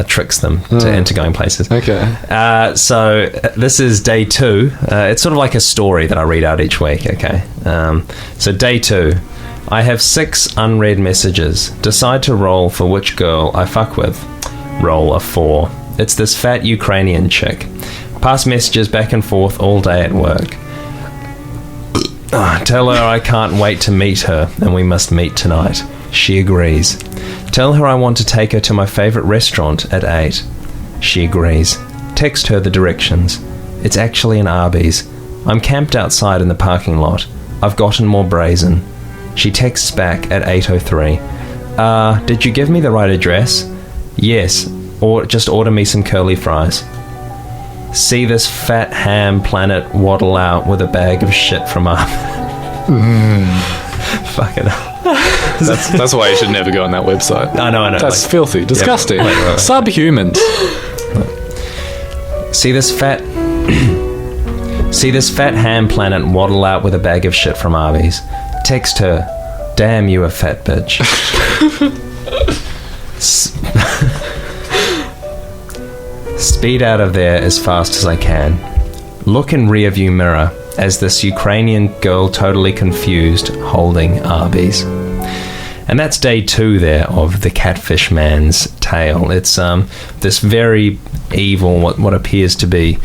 tricks them into going places. Okay. So this is day 2. It's sort of like a story that I read out each week, okay? So day 2. I have 6 unread messages. Decide to roll for which girl I fuck with. Roll a 4. It's this fat Ukrainian chick. Pass messages back and forth all day at work. Tell her I can't wait to meet her and we must meet tonight. She agrees. Tell her I want to take her to my favourite restaurant at 8. She agrees. Text her the directions. It's actually an Arby's. I'm camped outside in the parking lot. I've gotten more brazen. She texts back at 8:03. Did you give me the right address? Yes. Or just order me some curly fries. See this fat ham planet waddle out with a bag of shit from up. Fucking hell. That's why you should never go on that website. I know. That's filthy, disgusting, right. subhumans. See this fat ham planet waddle out with a bag of shit from Arby's. Text her, damn you a fat bitch. Speed out of there as fast as I can. Look in rearview mirror as this Ukrainian girl totally confused holding Arby's. And that's day 2 there of the catfish man's tale. It's this very evil, what appears to be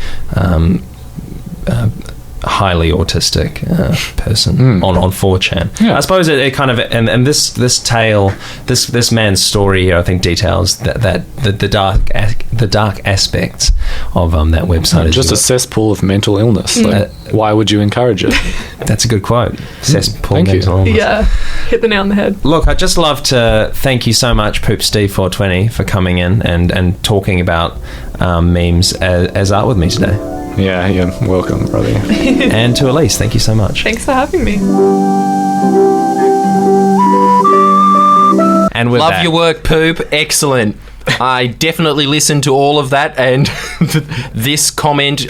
highly autistic person on 4chan. Yeah. I suppose it kind of and this tale, this man's story here, I think details that the dark aspects of that website. as Just you a cesspool of mental illness. Like, why would you encourage it? That's a good quote. Cesspool Thank you. mental illness. Yeah, hit the nail on the head. Look, I'd just love to thank you so much, PoopSteve420, for coming in and talking about memes as art with me today. Yeah, you're welcome, brother. And to Elise, thank you so much. Thanks for having me. And with Love that, your work, Poop. Excellent. I definitely listened to all of that, and this comment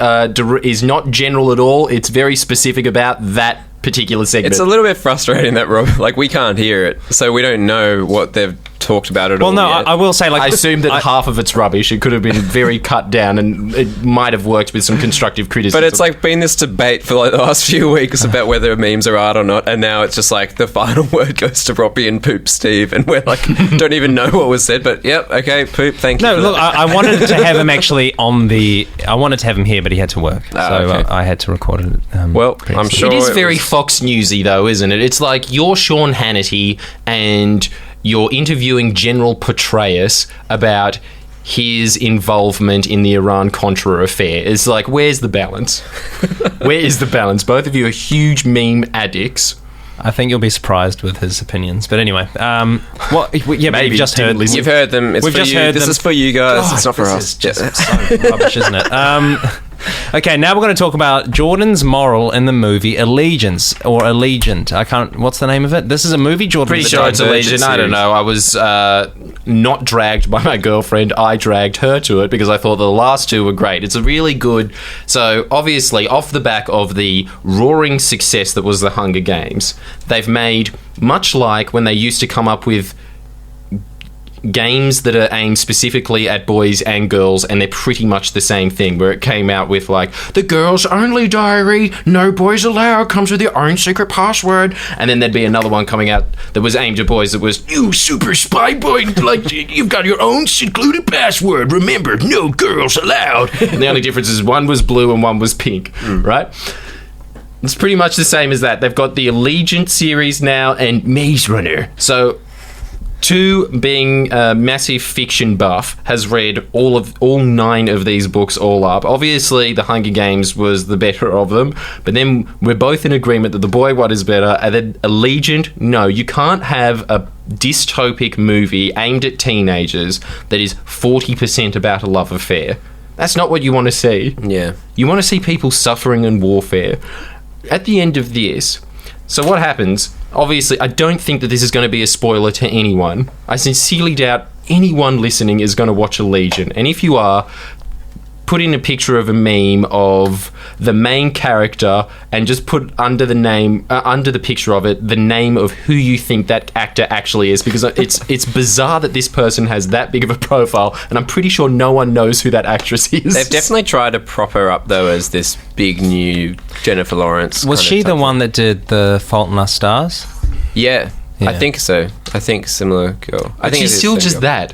is not general at all. It's very specific about that particular segment. It's a little bit frustrating that, Rob, like, we can't hear it, so we don't know what they've talked about at all. well, no, yet. I will say, like, I assume that half of it's rubbish. It could have been very cut down, and it might have worked with some constructive criticism. But it's like been this debate for like the last few weeks about whether memes are art or not, and now it's just like the final word goes to Robbie and Poop Steve, and we're like don't even know what was said. But yep, okay, Poop, thank you. no, for look, that. I wanted to have him actually on the. I wanted to have him here, but he had to work, so okay. I had to record it. Well, I'm previously. sure it is it very was- Fox Newsy, though, isn't it? It's like you're Sean Hannity and you're interviewing General Petraeus about his involvement in the Iran-Contra affair. It's like, where's the balance? Where is the balance? Both of you are huge meme addicts. I think you'll be surprised with his opinions. But anyway, yeah, but Maybe you've just didn't heard. listen. You've heard them. It's We've for just you. heard This them. is for you guys. God, it's not for this us. is just so rubbish, isn't it? Okay, now we're going to talk about Jordan's moral in the movie Allegiance or Allegiant. I can't. What's the name of it? This is a movie. Jordan. Pretty sure it's Divergent Allegiant. I don't series. know. I was not dragged by my girlfriend. I dragged her to it because I thought the last two were great. It's a really good... So, obviously, off the back of the roaring success that was the Hunger Games, they've made, much like when they used to come up with games that are aimed specifically at boys and girls, and they're pretty much the same thing, where it came out with like the girls only diary, no boys allowed, comes with your own secret password, and then there'd be another one coming out that was aimed at boys that was, you super spy boy, like you've got your own secluded password, remember, no girls allowed. And the only difference is one was blue and one was pink, right? It's pretty much the same as that. They've got the Allegiant series now and Maze Runner. So two, being a massive fiction buff, has read all 9 of these books all up. Obviously, The Hunger Games was the better of them, but then we're both in agreement that the boy one is better. And then Allegiant, no, you can't have a dystopic movie aimed at teenagers that is 40% about a love affair. That's not what you want to see. Yeah. You want to see people suffering in warfare. At the end of this, so what happens? Obviously, I don't think that this is going to be a spoiler to anyone. I sincerely doubt anyone listening is going to watch Allegiant. And if you are, put in a picture of a meme of the main character and just put under the name, under the picture of it, the name of who you think that actor actually is, because it's bizarre that this person has that big of a profile, and I'm pretty sure no one knows who that actress is. They've definitely tried to prop her up though as this big new Jennifer Lawrence. Was kind of she the type one that did The Fault in Our Stars? thing. Yeah, I Yeah. think so. I think similar girl. I But think she's it is still the same just girl. that.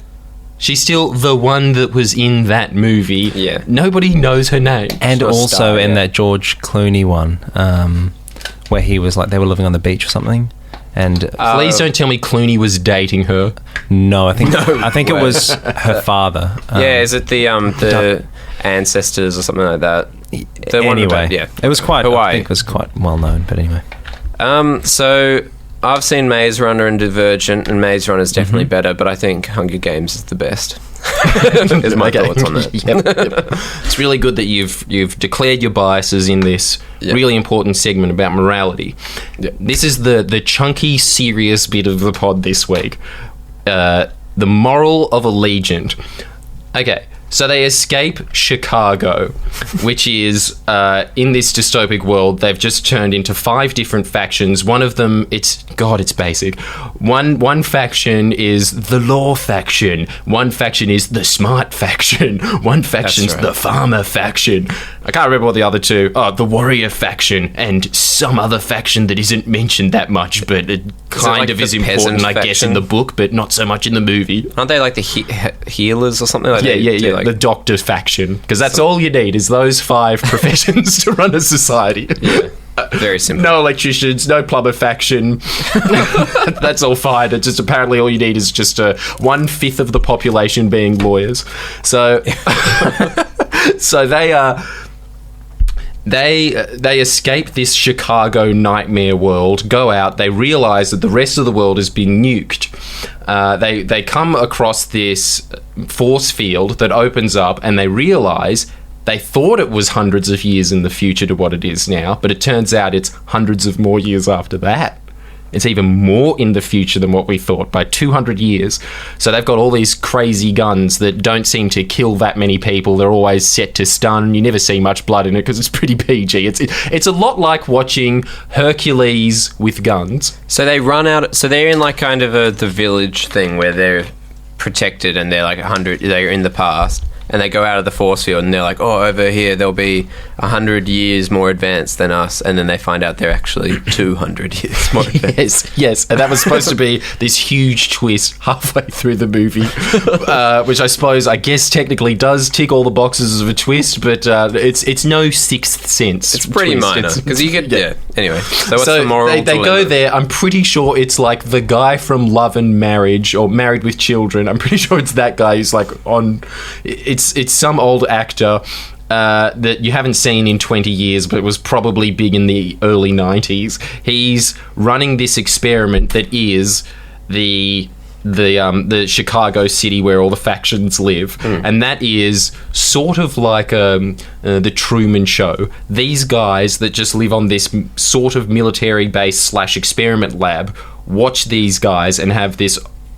She's still the one that was in that movie. Yeah. Nobody knows her name. And Sure, also star, in yeah. that George Clooney one, where he was like, they were living on the beach or something. And Please don't tell me Clooney was dating her. no, I think it way. was her father. Yeah, is it the ancestors or something like that? The one Anyway, about- yeah. it was quite. I Hawaii. think it was quite well known. But anyway, So I've seen Maze Runner and Divergent, and Maze Runner is definitely better, but I think Hunger Games is the best. Is my Okay. thoughts on that. Yep. It's really good that you've declared your biases in this Yep. really important segment about morality. Yep. This is the chunky, serious bit of the pod this week. The moral of Allegiant. Okay, so they escape Chicago, which is, in this dystopic world, they've just turned into 5 different factions. One of them, it's basic. One faction is the law faction. One faction is the smart faction. One faction's right. the farmer faction. I can't remember what the other two. Oh, the warrior faction and some other faction that isn't mentioned that much, but it kind like of the is peasant important, I guess, in faction? the book, but not so much in the movie. Aren't they like the healers or something like that? Yeah. like the doctor faction, because that's all you need is those 5 professions to run a society. yeah, very simple. No electricians, no plumber faction. That's all fine. It's just apparently all you need is just 1/5 of the population being lawyers. So, so they escape this Chicago nightmare world, go out, they realise that the rest of the world has been nuked. They come across this force field that opens up, and they realise they thought it was hundreds of years in the future to what it is now, but it turns out it's hundreds of more years after that. It's even more in the future than what we thought, by 200 years. So they've got all these crazy guns that don't seem to kill that many people. They're always set to stun. You never see much blood in it because it's pretty PG. It's a lot like watching Hercules with guns. So they run out. So they're in like kind of the village thing where they're protected, and they're like 100. They're in the past. And they go out of the force field, and they're like, oh, over here they'll be 100 years more advanced than us. And then they find out they're actually 200 years more advanced. Yes. And that was supposed to be this huge twist halfway through the movie, which I guess technically does tick all the boxes of a twist, but it's no Sixth Sense. It's pretty twist. minor. Because you could, yeah. Anyway, so what's so the moral they dilemma? go there. I'm pretty sure it's like the guy from Love and Marriage, or Married with Children. I'm pretty sure it's that guy who's like on... It's some old actor that you haven't seen in 20 years, but was probably big in the early 90s. He's running this experiment that is the Chicago city where all the factions live, and that is sort of like the Truman Show. These guys that just live on this sort of military base / experiment lab watch these guys and have this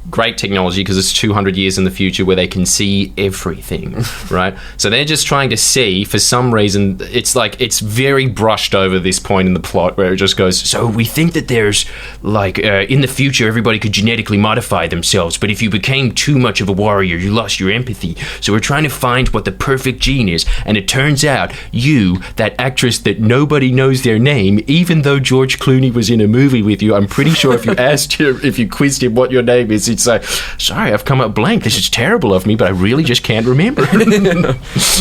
great technology, because it's 200 years in the future, where they can see everything, right? So they're just trying to see, for some reason, it's like, it's very brushed over this point in the plot where it just goes, so we think that there's like in the future everybody could genetically modify themselves, but if you became too much of a warrior, you lost your empathy, so we're trying to find what the perfect gene is, and it turns out you, that actress that nobody knows their name, even though George Clooney was in a movie with you, I'm pretty sure if you asked him, if you quizzed him what your name is, he'd say, sorry, I've come up blank. This is terrible of me, but I really just can't remember.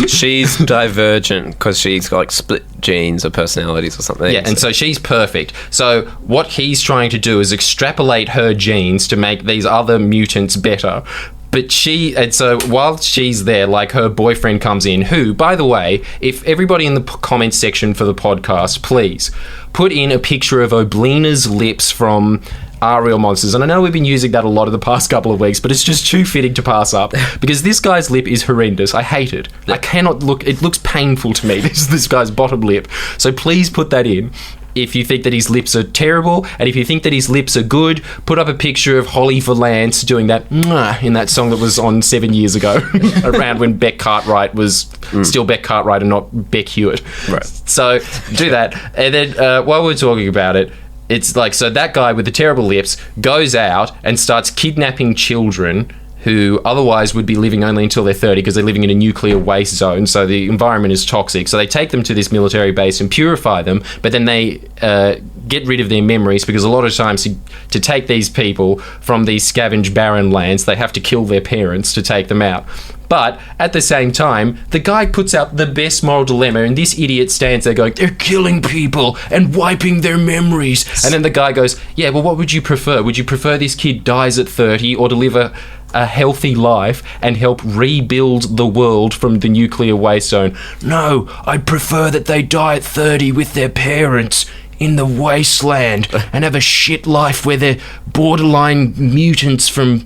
She's divergent because she's got like split genes or personalities or something. Yeah, and so she's perfect. So what he's trying to do is extrapolate her genes to make these other mutants better. But so while she's there, like, her boyfriend comes in, who, by the way, if everybody in the comments section for the podcast, please put in a picture of Oblina's lips from Are Real Monsters. And I know we've been using that a lot of the past couple of weeks, but it's just too fitting to pass up, because this guy's lip is horrendous. I hate it. I cannot look. It looks painful to me, this guy's bottom lip. So please put that in. If you think that his lips are terrible, and if you think that his lips are good, put up a picture of Holly Valance doing that mwah in that song that was on 7 years ago, around when Beck Cartwright was still Beck Cartwright and not Beck Hewitt. Right. So do that. And then while we're talking about it, it's like, so that guy with the terrible lips goes out and starts kidnapping children who otherwise would be living only until they're 30, because they're living in a nuclear waste zone, so the environment is toxic. So they take them to this military base and purify them, but then they get rid of their memories, because a lot of times to take these people from these scavenged barren lands, they have to kill their parents to take them out. But at the same time, the guy puts out the best moral dilemma, and this idiot stands there going, they're killing people and wiping their memories. And then the guy goes, yeah, well, what would you prefer? Would you prefer this kid dies at 30 or to live a healthy life and help rebuild the world from the nuclear waste zone? No, I'd prefer that they die at 30 with their parents in the wasteland and have a shit life where they're borderline mutants from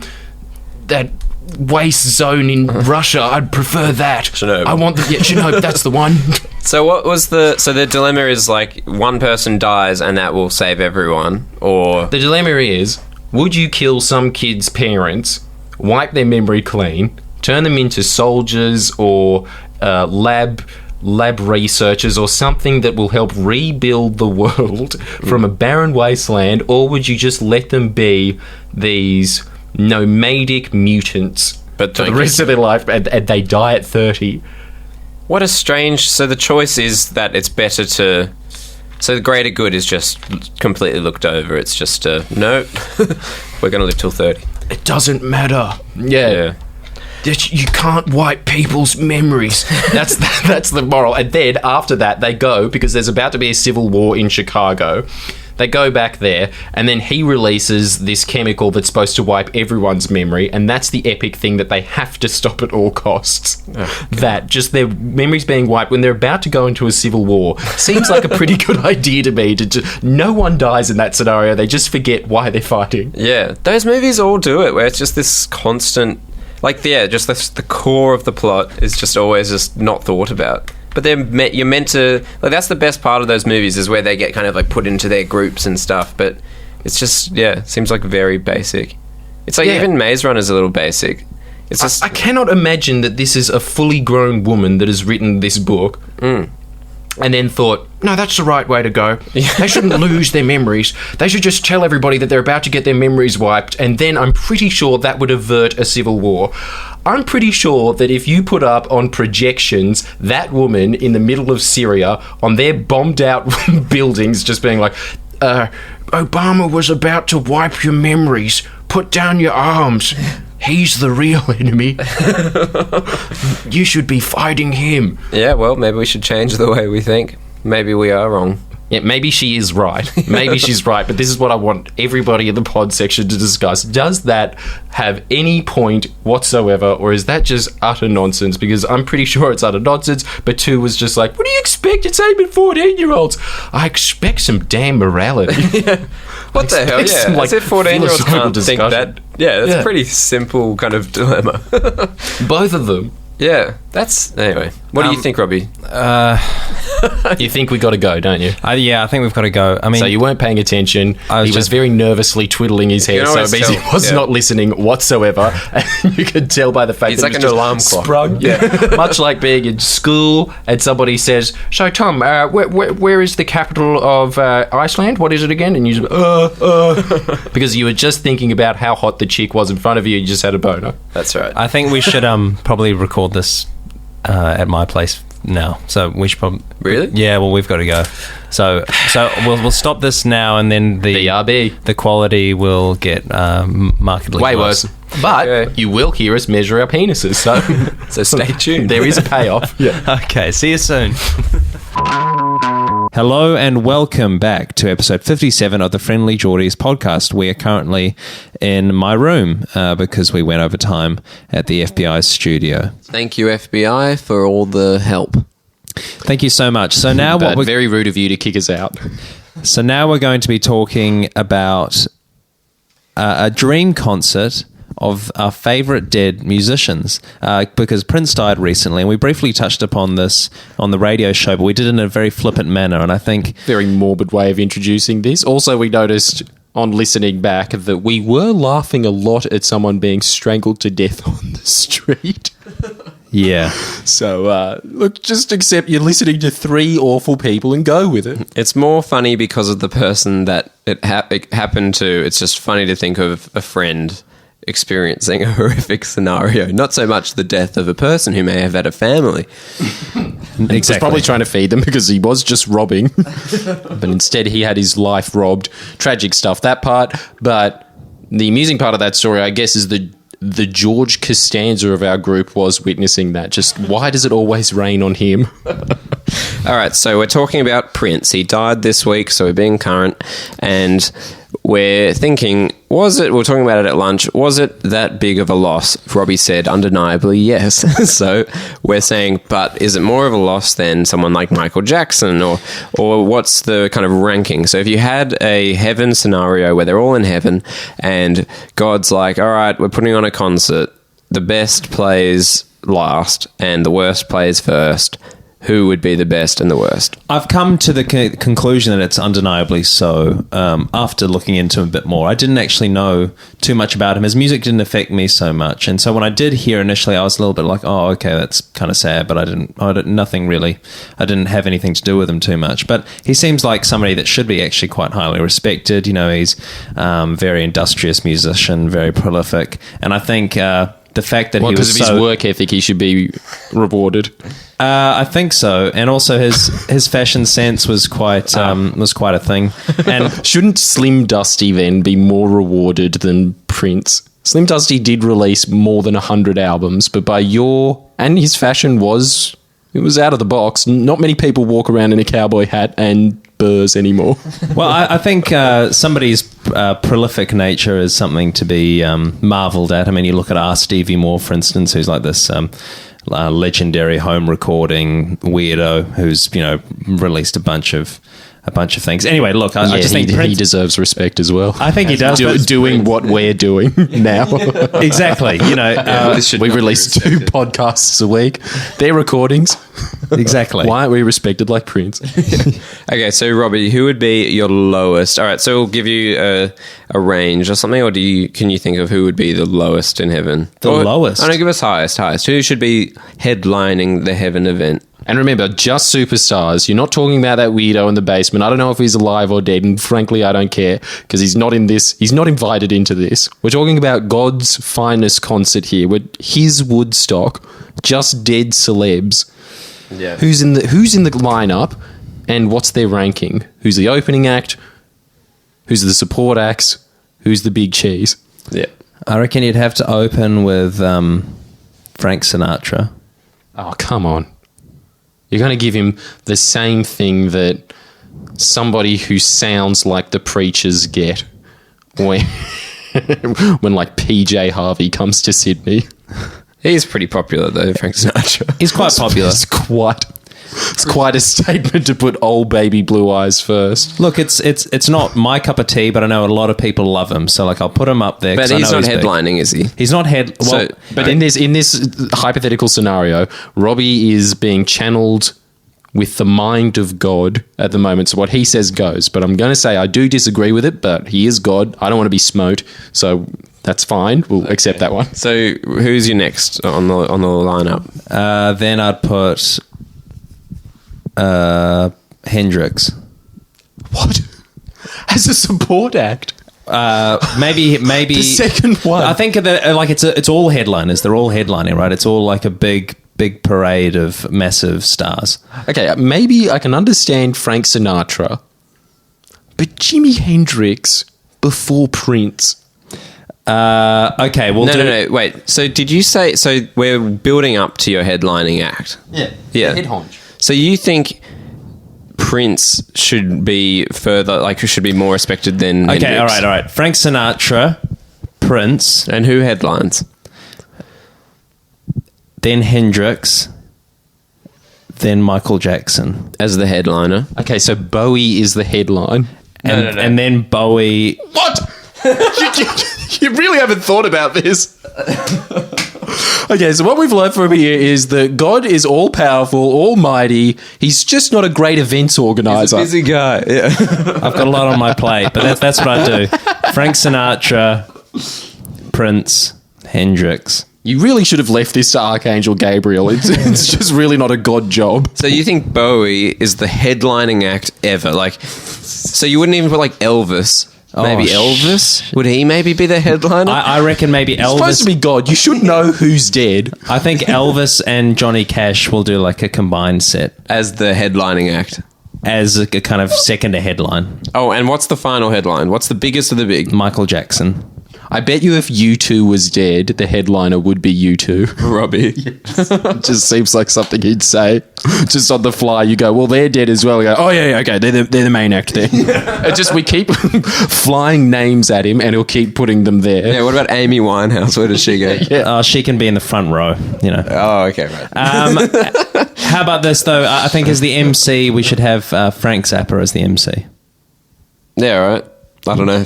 that waste zone in Russia. I'd prefer that. Chernobyl. I want Chernobyl, that's the one. So what was so the dilemma is like one person dies and that will save everyone, or... The dilemma is, would you kill some kid's parents, wipe their memory clean, turn them into soldiers or lab researchers or something that will help rebuild the world from a barren wasteland, or would you just let them be these nomadic mutants but for the rest of their life, and they die at 30? What a strange... So the choice is that it's better to... So the greater good is just completely looked over. It's just, no, we're going to live till 30. It doesn't matter. Yeah. You can't wipe people's memories. That's the moral. And then after that, they go, because there's about to be a civil war in Chicago. They go back there, and then he releases this chemical that's supposed to wipe everyone's memory, and that's the epic thing that they have to stop at all costs. That, just their memories being wiped when they're about to go into a civil war, seems like a pretty good idea to me. No one dies in that scenario. They just forget why they're fighting. Yeah, those movies all do it, where it's just this constant... Like, yeah, just the core of the plot is just always just not thought about. But you're meant to... Like, that's the best part of those movies, is where they get kind of, like, put into their groups and stuff. But it's just, yeah, seems like very basic. It's like even Maze Runner's a little basic. It's just... I cannot imagine that this is a fully grown woman that has written this book and then thought, no, that's the right way to go. They shouldn't lose their memories. They should just tell everybody that they're about to get their memories wiped, and then I'm pretty sure that would avert a civil war. I'm pretty sure that if you put up on projections that woman in the middle of Syria on their bombed out buildings just being like, Obama was about to wipe your memories. Put down your arms. He's the real enemy. You should be fighting him. Yeah, well, maybe we should change the way we think. Maybe we are wrong. Yeah, maybe she is right. Maybe she's right, but this is what I want everybody in the pod section to discuss. Does that have any point whatsoever, or is that just utter nonsense? Because I'm pretty sure it's utter nonsense, but 2 was just like, what do you expect? It's aimed at 14-year-olds. I expect some damn morality. What the hell? Yeah, as if 14-year-olds can't think that. Yeah, that's a pretty simple kind of dilemma. Both of them. Yeah, that's... Anyway, what do you think, Robbie? You think we got to go, don't you? Yeah, I think we've got to go. I mean, so you weren't paying attention. He was very nervously twiddling his hair, so it means he was not listening whatsoever. And you could tell by the fact that like an alarm clock. Sprung. Yeah, much like being in school, and somebody says, "So Tom, where is the capital of Iceland? What is it again?" And you just because you were just thinking about how hot the chick was in front of you. You just had a boner. That's right. I think we should probably record this at my place now. So we should probably... Really? Yeah, well, we've got to go. So we'll stop this now, and then the quality will get markedly way worse. But you will hear us measure our penises, so stay tuned. There is a payoff. Yeah. Okay, see you soon. Hello and welcome back to episode 57 of the Friendlyjordies podcast. We are currently in my room because we went over time at the FBI's studio. Thank you, FBI, for all the help. Thank you so much. So now very rude of you to kick us out. So now we're going to be talking about a dream concert of our favourite dead musicians, because Prince died recently, and we briefly touched upon this on the radio show, but we did it in a very flippant manner, and I think... Very morbid way of introducing this. Also, we noticed on listening back that we were laughing a lot at someone being strangled to death on the street. Yeah. So, look, just accept you're listening to 3 awful people and go with it. It's more funny because of the person that it happened to. It's just funny to think of a friend experiencing a horrific scenario, not so much the death of a person who may have had a family. Exactly. He was probably trying to feed them because he was just robbing, but instead he had his life robbed. Tragic stuff, that part. But the amusing part of that story, I guess, is the George Costanza of our group was witnessing that. Just why does it always rain on him? All right, so we're talking about Prince. He died this week, so we're being current, and we're thinking, we're talking about it at lunch, was it that big of a loss? Robbie said, undeniably, yes. So we're saying, but is it more of a loss than someone like Michael Jackson, or what's the kind of ranking? So if you had a heaven scenario where they're all in heaven and God's like, all right, we're putting on a concert, the best plays last and the worst plays first, who would be the best and the worst? I've come to the conclusion that it's undeniably so after looking into him a bit more. I didn't actually know too much about him. His music didn't affect me so much. And so when I did hear initially, I was a little bit like, oh, okay, that's kind of sad, but I didn't have anything to do with him too much. But he seems like somebody that should be actually quite highly respected. You know, he's very industrious musician, very prolific. And I think... the fact that he was because of his work ethic, he should be rewarded. I think so, and also his fashion sense was quite a thing. And shouldn't Slim Dusty then be more rewarded than Prince? Slim Dusty did release more than 100 albums, but and his fashion was out of the box. Not many people walk around in a cowboy hat and burrs anymore. Well, I think somebody's prolific nature is something to be marveled at. I mean, you look at Stevie Moore, for instance, who's like this legendary home recording weirdo who's released a bunch of things. Anyway, look, I just think he deserves respect as well. I think he does. Doing what we're doing now. Exactly. We release 2 podcasts a week. They're recordings. Exactly. Why aren't we respected like Prince? Okay, so Robbie, who would be your lowest? All right, so we'll give you a range or something, or can you think of who would be the lowest in heaven? Lowest? I don't give us highest. Who should be headlining the heaven event? And remember, just superstars. You're not talking about that weirdo in the basement. I don't know if he's alive or dead, and frankly, I don't care, because he's not in this. He's not invited into this. We're talking about God's finest concert here. His Woodstock, just dead celebs. Yeah. Who's in the lineup, and what's their ranking? Who's the opening act? Who's the support acts? Who's the big cheese? Yeah. I reckon you'd have to open with Frank Sinatra. Oh, come on. You're going to give him the same thing that somebody who sounds like the Preachers get when like PJ Harvey comes to Sydney. He's pretty popular though, Frank Sinatra. He's quite popular. It's quite a statement to put Old Baby Blue Eyes first. Look, it's not my cup of tea, but I know a lot of people love him, so like I'll put him up there. But he's not headlining, is he? He's not But in this hypothetical scenario, Robbie is being channeled with the mind of God at the moment. So what he says goes. But I'm going to say I do disagree with it, but he is God. I don't want to be smote, so that's fine. We'll accept that one. So who's your next on the lineup? Then I'd put Hendrix. What? As a support act? Maybe The second one. I think it's all headliners. They're all headlining, right? It's all like a big parade of massive stars. Okay, maybe I can understand Frank Sinatra, but Jimi Hendrix before Prince. Okay, well, no. Wait. So did you say? So we're building up to your headlining act. Yeah. Head honch. So you think Prince should be should be more respected than Okay, Hendrix? all right. Frank Sinatra, Prince, And who headlines? then Hendrix, then Michael Jackson, As the headliner. Okay, so Bowie is the headline. and then Bowie. What? you really haven't thought about this. Okay, so what we've learned from here is that God is all-powerful, almighty. He's just not a great events organizer. He's a busy guy. Yeah. I've got a lot on my plate, but that's what I do. Frank Sinatra, Prince, Hendrix. You really should have left this to Archangel Gabriel. It's just really not a God job. So you think Bowie is the headlining act ever? So you wouldn't even put Elvis. Maybe Elvis? Would he maybe be the headliner? I reckon maybe It's supposed to Elvis. be God. You should know who's dead. I think Elvis and Johnny Cash will do like a combined set As the headlining act. as a kind of second headline. Oh, and what's the final headline? What's the biggest of the big? Michael Jackson. I bet you if U2 was dead, the headliner would be U2. Robbie. It just seems like something he'd say. Just on the fly, you go, well, they're dead as well. You go, oh, yeah, okay, they're the main act there. We keep flying names at him, and he'll keep putting them there. Yeah, what about Amy Winehouse? Where does she go? Yeah. She can be in the front row, Oh, okay, right. How about this, though? I think as the MC, we should have Frank Zappa as the MC. Yeah, right. I don't know.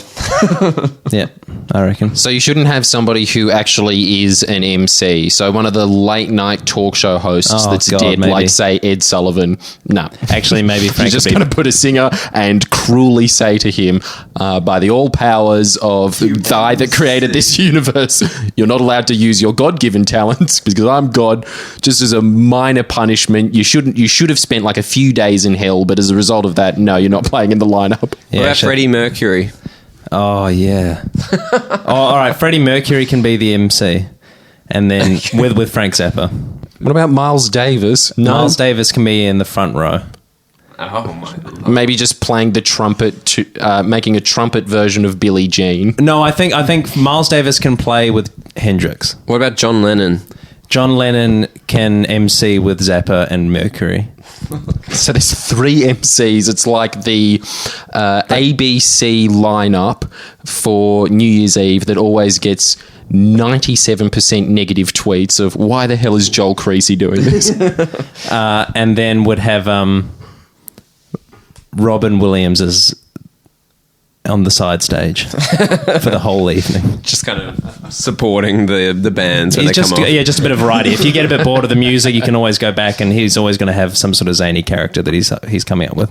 Yeah, I reckon. So you shouldn't have somebody who actually is an MC. So one of the late night talk show hosts that's dead, maybe. like say Ed Sullivan. No. Actually, maybe Frank You're just would be- going to put a singer and cruelly say to him, by the all powers of thy that created this universe, you're not allowed to use your God-given talents because I'm God. Just as a minor punishment, you should have spent like a few days in hell, but as a result of that, no, you're not playing in the lineup. What about Freddie Mercury? Oh, yeah. All right, Freddie Mercury can be the MC. And then with Frank Zappa. What about Miles Davis? No. Miles Davis can be in the front row. Oh my Lord. Maybe just playing the trumpet, making a trumpet version of Billie Jean. No, I think Miles Davis can play with Hendrix. What about John Lennon? John Lennon can MC with Zappa and Mercury. So there's 3 MCs. It's like the ABC lineup for New Year's Eve that always gets 97% negative tweets of why the hell is Joel Creasy doing this? And then would have Robin Williams as on the side stage for the whole evening. Just kind of supporting the bands when He's they come off. Yeah, just a bit of variety. If you get a bit bored of the music, you can always go back, and he's always going to have some sort of zany character that he's coming up with.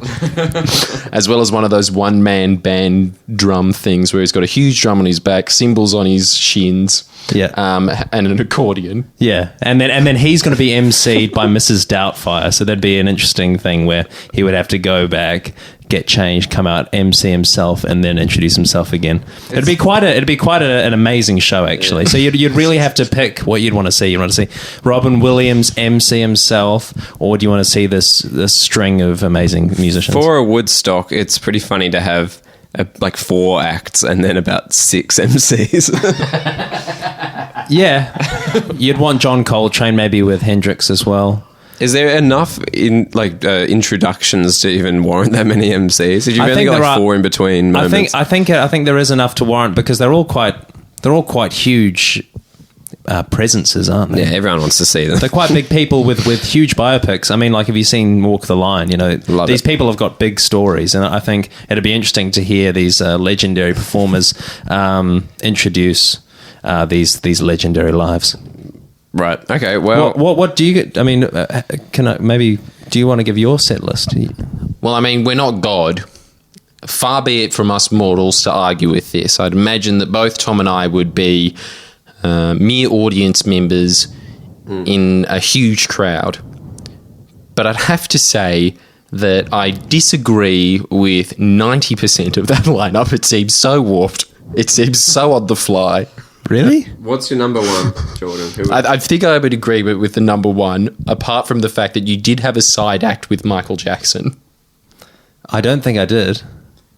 As well as one of those one-man band drum things where he's got a huge drum on his back, cymbals on his shins, and an accordion. Yeah, and then he's going to be MC'd by Mrs. Doubtfire, so that'd be an interesting thing where he would have to go back, get changed, come out, MC himself, and then introduce himself again. It'd be quite an amazing show, actually. Yeah. So you'd really have to pick what you'd want to see. You want to see Robin Williams MC himself, or do you want to see this string of amazing musicians? For a Woodstock, it's pretty funny to have like 4 acts and then about 6 MCs. Yeah, you'd want John Coltrane maybe with Hendrix as well. Is there enough in introductions to even warrant that many MCs? Did you only got 4 in between moments? I think there is enough to warrant, because they're all quite huge presences, aren't they? Yeah, everyone wants to see them. They're quite big people with huge biopics. I mean, like, have you seen Walk the Line? You know, these people have got big stories, and I think it'd be interesting to hear these legendary performers introduce these legendary lives. Right. Okay. Well, what do you get? I mean, do you want to give your set list? Well, I mean, we're not God. Far be it from us mortals to argue with this. I'd imagine that both Tom and I would be mere audience members in a huge crowd. But I'd have to say that I disagree with 90% of that lineup. It seems so warped. It seems so on the fly. Really? What's your number 1, Jordan? I think I would agree with the number 1, apart from the fact that you did have a side act with Michael Jackson. I don't think I did.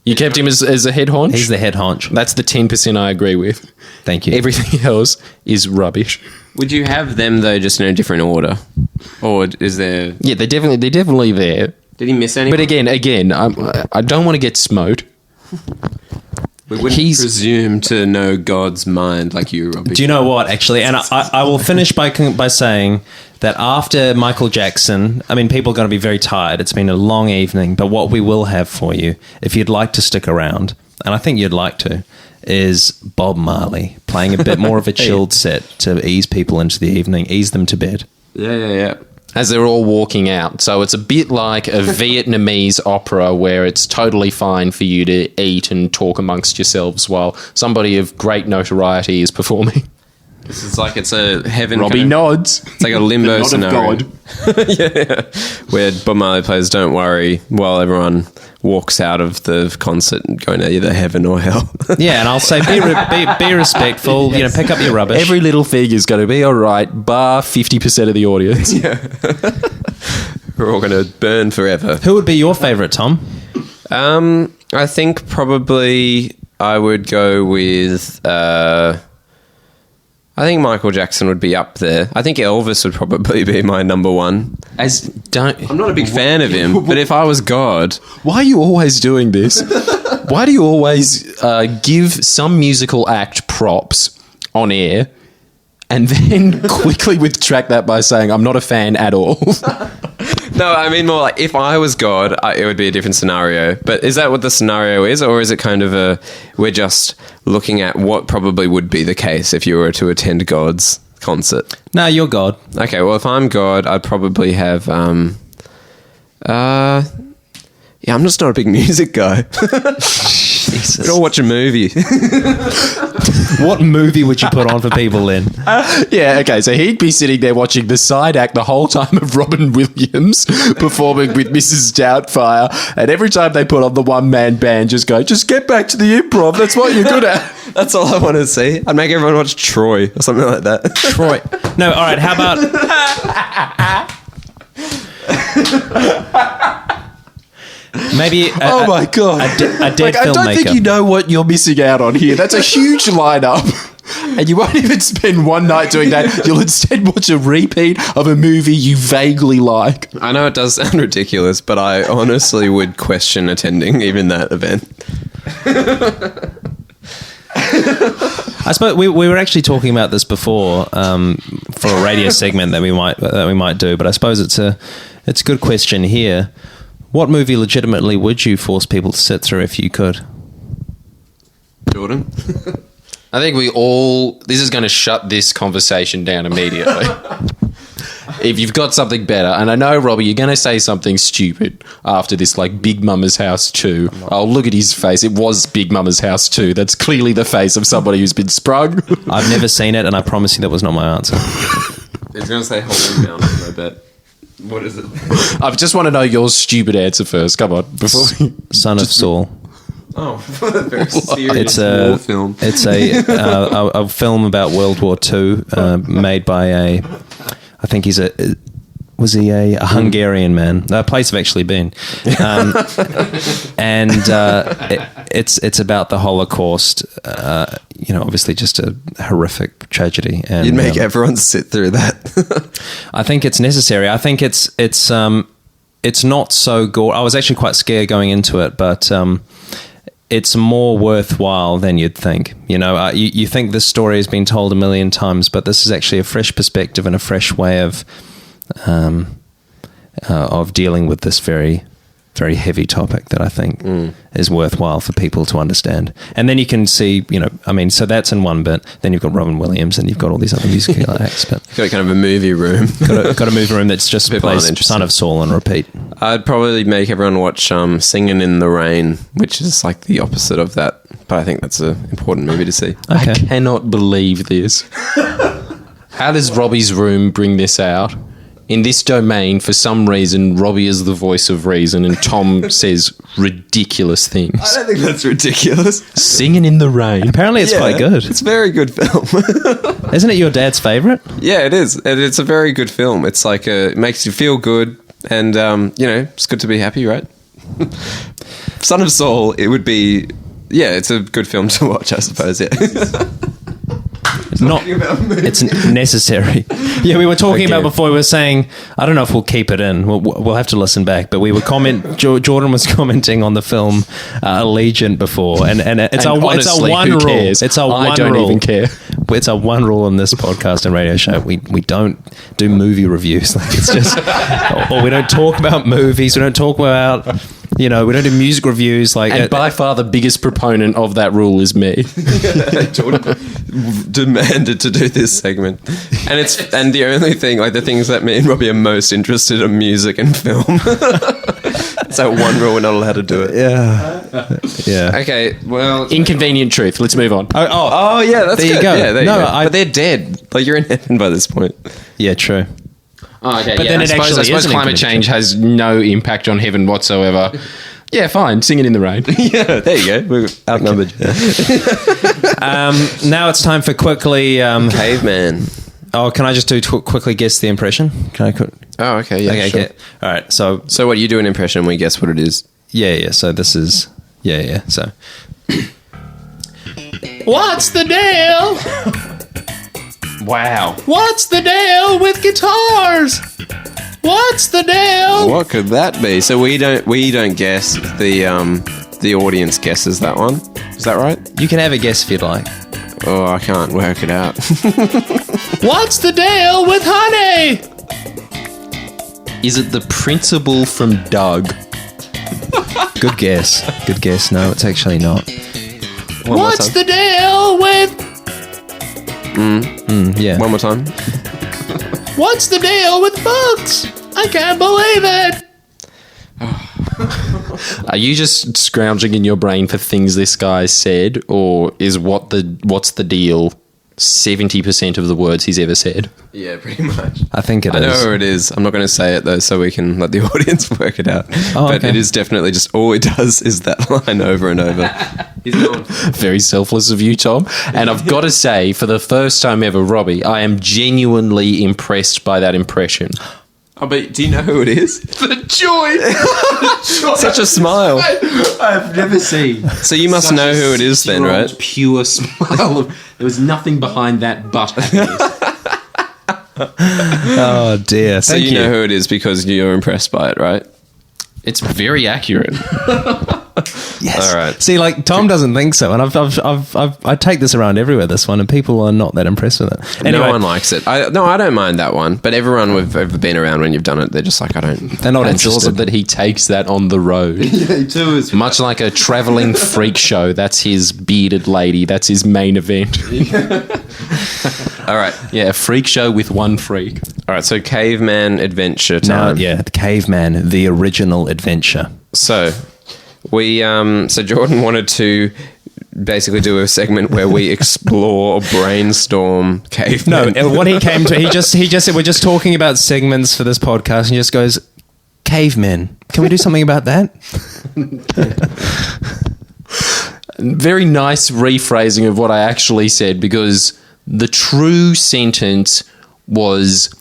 You kept him as a head honch? He's the head honch. That's the 10% I agree with. Thank you. Everything else is rubbish. Would you have them, though, just in a different order? Or is there... Yeah, they're definitely there. Did he miss anyone? But again, I don't want to get smote. We wouldn't presume to know God's mind like you, Robbie. Do you know what, actually? And I will finish by saying that after Michael Jackson, I mean, people are going to be very tired. It's been a long evening. But what we will have for you, if you'd like to stick around, and I think you'd like to, is Bob Marley playing a bit more of a chilled set to ease people into the evening, ease them to bed. Yeah. As they're all walking out. So it's a bit like a Vietnamese opera where it's totally fine for you to eat and talk amongst yourselves while somebody of great notoriety is performing. It's a heaven. Robbie nods. It's like a limbo scenario. Of God. Yeah. Where Bob Marley plays Don't Worry while everyone walks out of the concert and going to either heaven or hell. Yeah, and I'll say be respectful. Yes. You know, pick up your rubbish. Every little thing is going to be all right, bar 50% of the audience. Yeah. We're all going to burn forever. Who would be your favourite, Tom? I think probably I would go with... I think Michael Jackson would be up there. I think Elvis would probably be my number 1. I'm not a big fan of him, but if I was God... Why are you always doing this? Why do you always give some musical act props on air and then quickly retract that by saying, I'm not a fan at all? No, I mean more like if I was God, it would be a different scenario. But is that what the scenario is? Or is it kind of we're just looking at what probably would be the case if you were to attend God's concert? No, you're God. Okay, well, if I'm God, I'd probably have... yeah, I'm just not a big music guy. Jesus. We'd all watch a movie. What movie would you put on for people then? Yeah, okay, so he'd be sitting there watching the side act the whole time of Robin Williams performing with Mrs. Doubtfire, and every time they put on the one-man band, just get back to the improv, that's what you're good at. That's all I want to see. I'd make everyone watch Troy or something like that. Troy. No, all right, how about... Maybe. Oh my god! A dead Like, I don't think filmmaker. you know what you're missing out on here. That's a huge lineup. And you won't even spend one night doing that. You'll instead watch a repeat of a movie you vaguely like. I know it does sound ridiculous, but I honestly would question attending even that event. I suppose we were actually talking about this before for a radio segment that we might do, but I suppose it's a good question here. What movie legitimately would you force people to sit through if you could? Jordan? I think this is going to shut this conversation down immediately. If you've got something better, and I know, Robbie, you're going to say something stupid after this, like Big Mama's House 2. Oh, look at his face. It was Big Mama's House 2. That's clearly the face of somebody who's been sprung. I've never seen it, and I promise you that was not my answer. He's going to say Holy Mountain, I bet. What is it? I just want to know your stupid answer first. Come on. Son of Saul. Oh, very serious It's war film. It's a film about World War II, made by I think he's a Hungarian man. A place I've actually been, and it's about the Holocaust. Obviously just a horrific tragedy. And You'd make everyone sit through that. I think it's necessary. I think it's not so gore. I was actually quite scared going into it, but it's more worthwhile than you'd think. You think this story has been told a million times, but this is actually a fresh perspective and a fresh way of dealing with this very, very heavy topic that I think is worthwhile for people to understand. And then you can see, so that's in one bit. Then you've got Robin Williams and you've got all these other musical acts. But Got kind of a movie room. got a movie room that's just People plays aren't Son of Saul on repeat. I'd probably make everyone watch Singing in the Rain, which is like the opposite of that. But I think that's an important movie to see. Okay. I cannot believe this. How does Robbie's room bring this out? In this domain, for some reason, Robbie is the voice of reason and Tom says ridiculous things. I don't think that's ridiculous. Singing in the Rain. Apparently it's quite good. It's a very good film. Isn't it your dad's favourite? Yeah, it is. It's a very good film. It's like it makes you feel good, and it's good to be happy, right? Son of Saul. It would be. Yeah, it's a good film to watch, I suppose. Yeah. It's necessary. Yeah, we were talking about before. We were saying, I don't know if we'll keep it in. We'll have to listen back. But we were Jordan was commenting on the film Allegiant before, and it's a one who rule. cares? It's a one I don't rule. even care. It's a one rule on this podcast and radio show. We don't do movie reviews. Like it's just, or we don't talk about movies. We don't talk about. We don't do music reviews. And by far the biggest proponent of that rule is me. Jordan demanded to do this segment, and the only thing, like the things that me and Robbie are most interested in, music and film. So one rule, we're not allowed to do it. Yeah. Okay, well, Inconvenient truth. Let's move on. oh yeah, that's There you good. go. Yeah, there you No, go. I- But they're dead. Like you're in heaven by this point. Yeah, true. Oh, okay, But yeah, then I it suppose actually is an climate inconvenient change has no impact on heaven whatsoever. Yeah, fine. Singing in the Rain. Yeah, there you go. We're outnumbered. Now it's time for quickly. Caveman. Oh, can I just do quickly guess the impression? Can I? Oh, okay. Yeah. Okay, sure. okay. All right. So So you do an impression, we guess what it is. yeah. So this is So what's the deal? Wow. What's the deal with guitars? What's the deal? What could that be? So we don't guess. The audience guesses that one. Is that right? You can have a guess if you'd like. Oh, I can't work it out. What's the deal with honey? Is it the principal from Doug? Good guess. Good guess. No, it's actually not. One more What's time. the deal with? Yeah. One more time. What's the deal with books? I can't believe it. Are you just scrounging in your brain for things this guy said, or is what's the deal 70% of the words he's ever said? Yeah, pretty much. I think it I know is. where it is. I'm not going to say it though, so we can let the audience work it out. Oh, but okay. it is definitely just all he does is that line over and over. He's not. Very selfless of you, Tom. And I've got to say, for the first time ever, Robbie, I am genuinely impressed by that impression. Oh, but do you know who it is? The joy. Such a smile. I've never seen. So you must know who it is then, right? Pure smile. There was nothing behind that but happiness. Oh dear. So you know who it is because you're impressed by it, right? It's very accurate. Yes. All right. See, like Tom doesn't think so, and I take this around everywhere. This one, and people are not that impressed with it. Anyway, No one likes it. I don't mind that one, but everyone we've ever been around when you've done it, they're just like, I don't. they're not It's awesome interested. that he takes that on the road. Much like a travelling freak show, that's his bearded lady. That's his main event. All right. Yeah, a freak show with one freak. All right. So caveman adventure No, time. yeah, the Caveman, the original adventure. So we so Jordan wanted to basically do a segment where we explore or brainstorm cavemen. No, what he came to, he just said, we're just talking about segments for this podcast, and he just goes, cavemen. Can we do something about that? Very nice rephrasing of what I actually said, because the true sentence was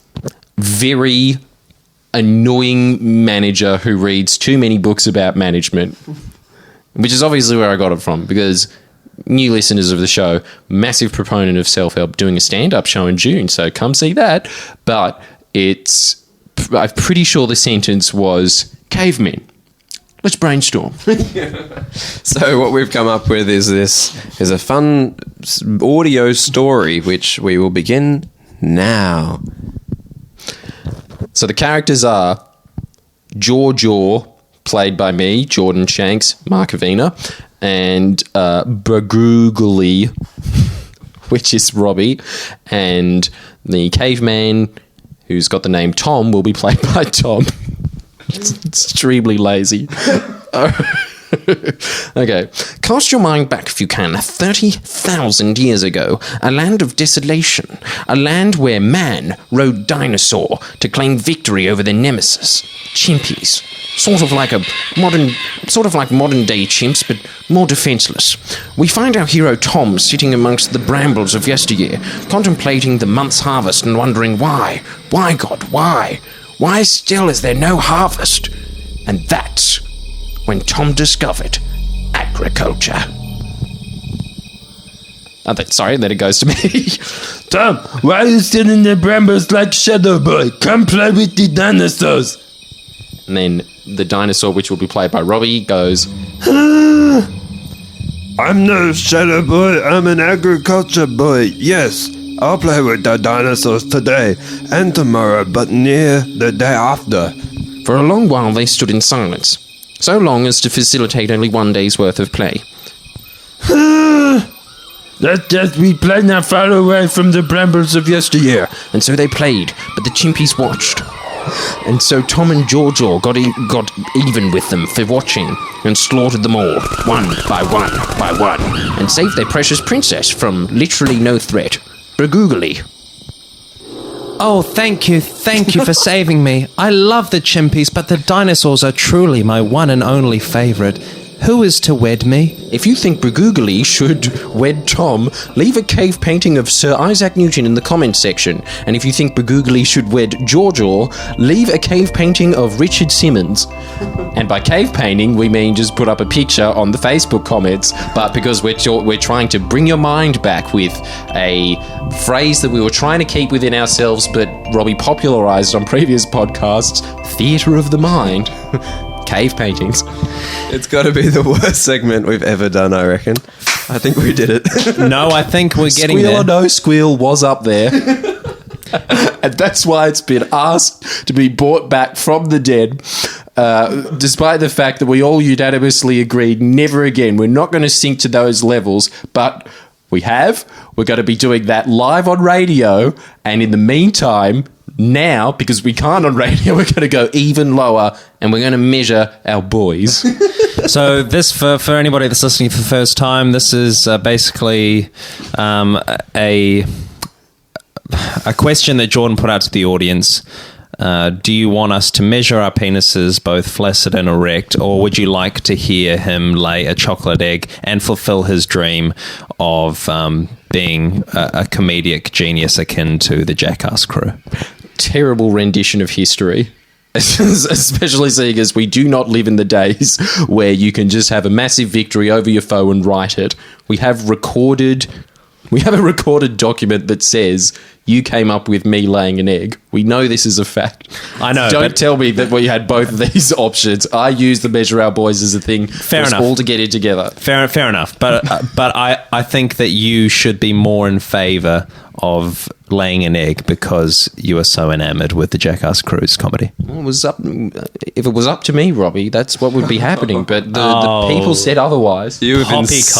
very annoying manager who reads too many books about management, which is obviously where I got it from, because new listeners of the show, massive proponent of self-help, doing a stand-up show in June, so come see that. But I'm pretty sure the sentence was cavemen. Let's brainstorm. So what we've come up with is a fun audio story, which we will begin now. So the characters are Jaw, played by me, Jordan Shanks, Mark Avina, and Bragugly, which is Robbie, and the caveman, who's got the name Tom, will be played by Tom. It's extremely lazy. Okay. Cast your mind back, if you can, 30,000 years ago. A land of desolation. A land where man rode dinosaur to claim victory over their nemesis. Chimpies. Sort of like modern day chimps, but more defenseless. We find our hero Tom sitting amongst the brambles of yesteryear, contemplating the month's harvest and wondering why? Why, God, why? Why still is there no harvest? And that's when Tom discovered agriculture. Sorry, then it goes to me. Tom, why are you still in the brambles like Shadow Boy? Come play with the dinosaurs. And then the dinosaur, which will be played by Robbie, goes, I'm no Shadow Boy, I'm an agriculture boy. Yes, I'll play with the dinosaurs today and tomorrow, but near the day after. For a long while they stood in silence, so long as to facilitate only one day's worth of play. Let's just be playing not far away from the brambles of yesteryear. And so they played, but the chimpies watched. And so Tom and Jaw got even with them for watching, and slaughtered them all, one by one, and saved their precious princess from literally no threat. Bragugly. Oh, thank you for saving me. I love the chimpies, but the dinosaurs are truly my one and only favourite. Who is to wed me? If you think Bragugly should wed Tom, leave a cave painting of Sir Isaac Newton in the comments section. And if you think Bragugly should wed Jaw, leave a cave painting of Richard Simmons. And by cave painting, we mean just put up a picture on the Facebook comments. But because we're trying to bring your mind back with a phrase that we were trying to keep within ourselves, but Robbie popularised on previous podcasts, theatre of the mind. Cave paintings. It's got to be the worst segment we've ever done, I reckon. I think we did it. No, I think we're getting Squeal there. or no squeal was up there. And that's why it's been asked to be brought back from the dead, despite the fact that we all unanimously agreed never again. We're not going to sink to those levels, but we're going to be doing that live on radio, and in the meantime, now, because we can't on radio, we're going to go even lower, and we're going to measure our boys. So this, for anybody that's listening for the first time, this is basically a question that Jordan put out to the audience. Do you want us to measure our penises both flaccid and erect, or would you like to hear him lay a chocolate egg and fulfill his dream of being a comedic genius akin to the Jackass crew? Terrible rendition of history. Especially seeing as we do not live in the days where you can just have a massive victory over your foe and write it. We have a recorded document that says you came up with me laying an egg. We know this is a fact. I know. Don't tell me that we had both of these options. I used the Measure Our Boys as a thing for us all to get it together. Fair enough. But I think that you should be more in favour of laying an egg because you are so enamoured with the Jackass Crew's comedy. Well, if it was up to me, Robbie, that's what would be happening. But the people said otherwise. You have Poppycock.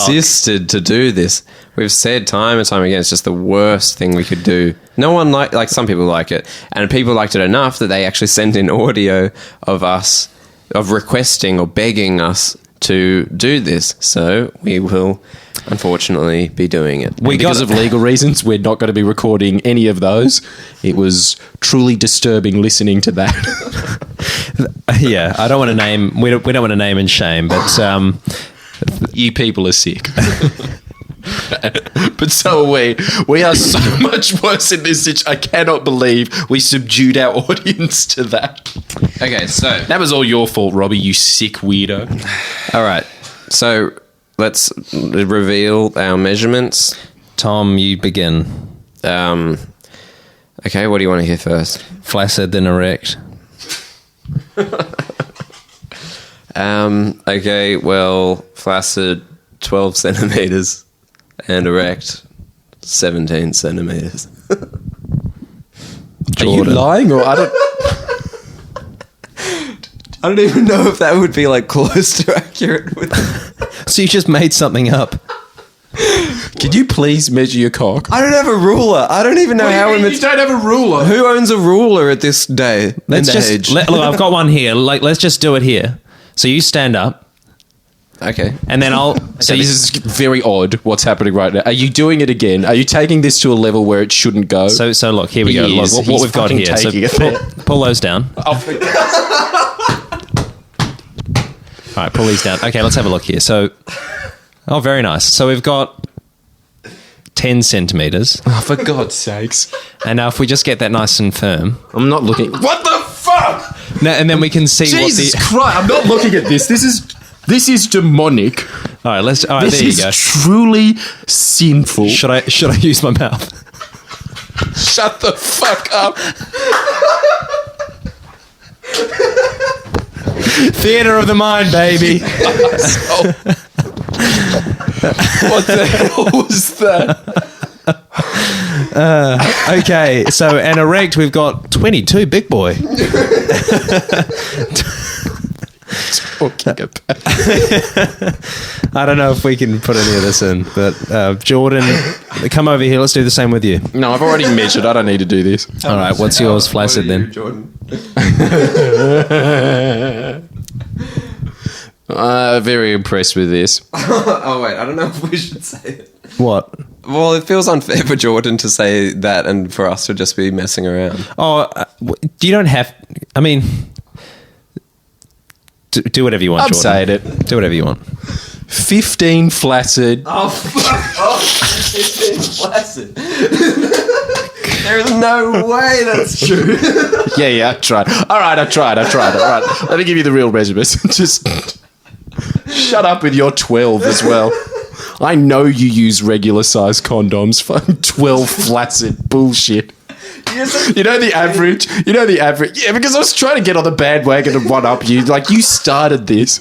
insisted to do this. We've said time and time again, it's just the worst thing we could do. No one like some people like it, and people liked it enough that they actually sent in audio of us, of requesting or begging us to do this. So we will, unfortunately, be doing it. Because of legal reasons, we're not going to be recording any of those. It was truly disturbing listening to that. Yeah, I don't want to name. We don't want to name and shame, but you people are sick. But so are we. We are so much worse in this situation. I cannot believe we subdued our audience to that. Okay, so That was all your fault, Robbie, you sick weirdo. all right. So let's reveal our measurements. Tom, you begin. Okay, what do you want to hear first? Flaccid then erect. Okay, well, flaccid 12 centimeters and erect 17 centimeters. Are you lying or I don't even know if that would be like close to accurate with So you just made something up. Can you please measure your cock? I don't have a ruler. I don't even know how you don't have a ruler. Who owns a ruler at this day? Let's and just age? look. I've got one here. Like, let's just do it here. So you stand up, Okay. and then I'll. So this is very odd what's happening right now. Are you doing it again? Are you taking this to a level where it shouldn't go? So look. Here we He go. Look, is. what He's we've got fucking here. So taking it. pull those down. All right, pull these down. Okay, let's have a look here. So, oh, very nice. So we've got 10 centimeters, Oh, for God's sakes. and now if we just get that nice and firm, I'm not looking. What the fuck? now, and then we can see Jesus what the. Christ. I'm not looking at this. This is demonic. All right, let's. All right, This there you is go. truly sinful. Should I use my mouth? Shut the fuck up. Theater of the mind, baby. What the hell was that? Okay, so and erect, we've got 22, big boy. Talking about. I don't know if we can put any of this in, but Jordan, come over here. Let's do the same with you. No, I've already measured. I don't need to do this. All right, what's yours, flaccid then? Jordan? Very impressed with this. Oh, wait. I don't know if we should say it. What? Well, it feels unfair for Jordan to say that and for us to just be messing around. Oh, you don't have. I mean, do whatever you want. I'm Jordan. saying it. Do whatever you want. 15 flaccid. Oh, fuck off. It's flaccid. There's no way that's true. Yeah, I tried. All right, I tried. All right, let me give you the real measurements. Just shut up with your 12 as well. I know you use regular size condoms. Fucking 12 flaccid bullshit. You know the average. Yeah, because I was trying to get on the bandwagon and one up you. Like, you started this.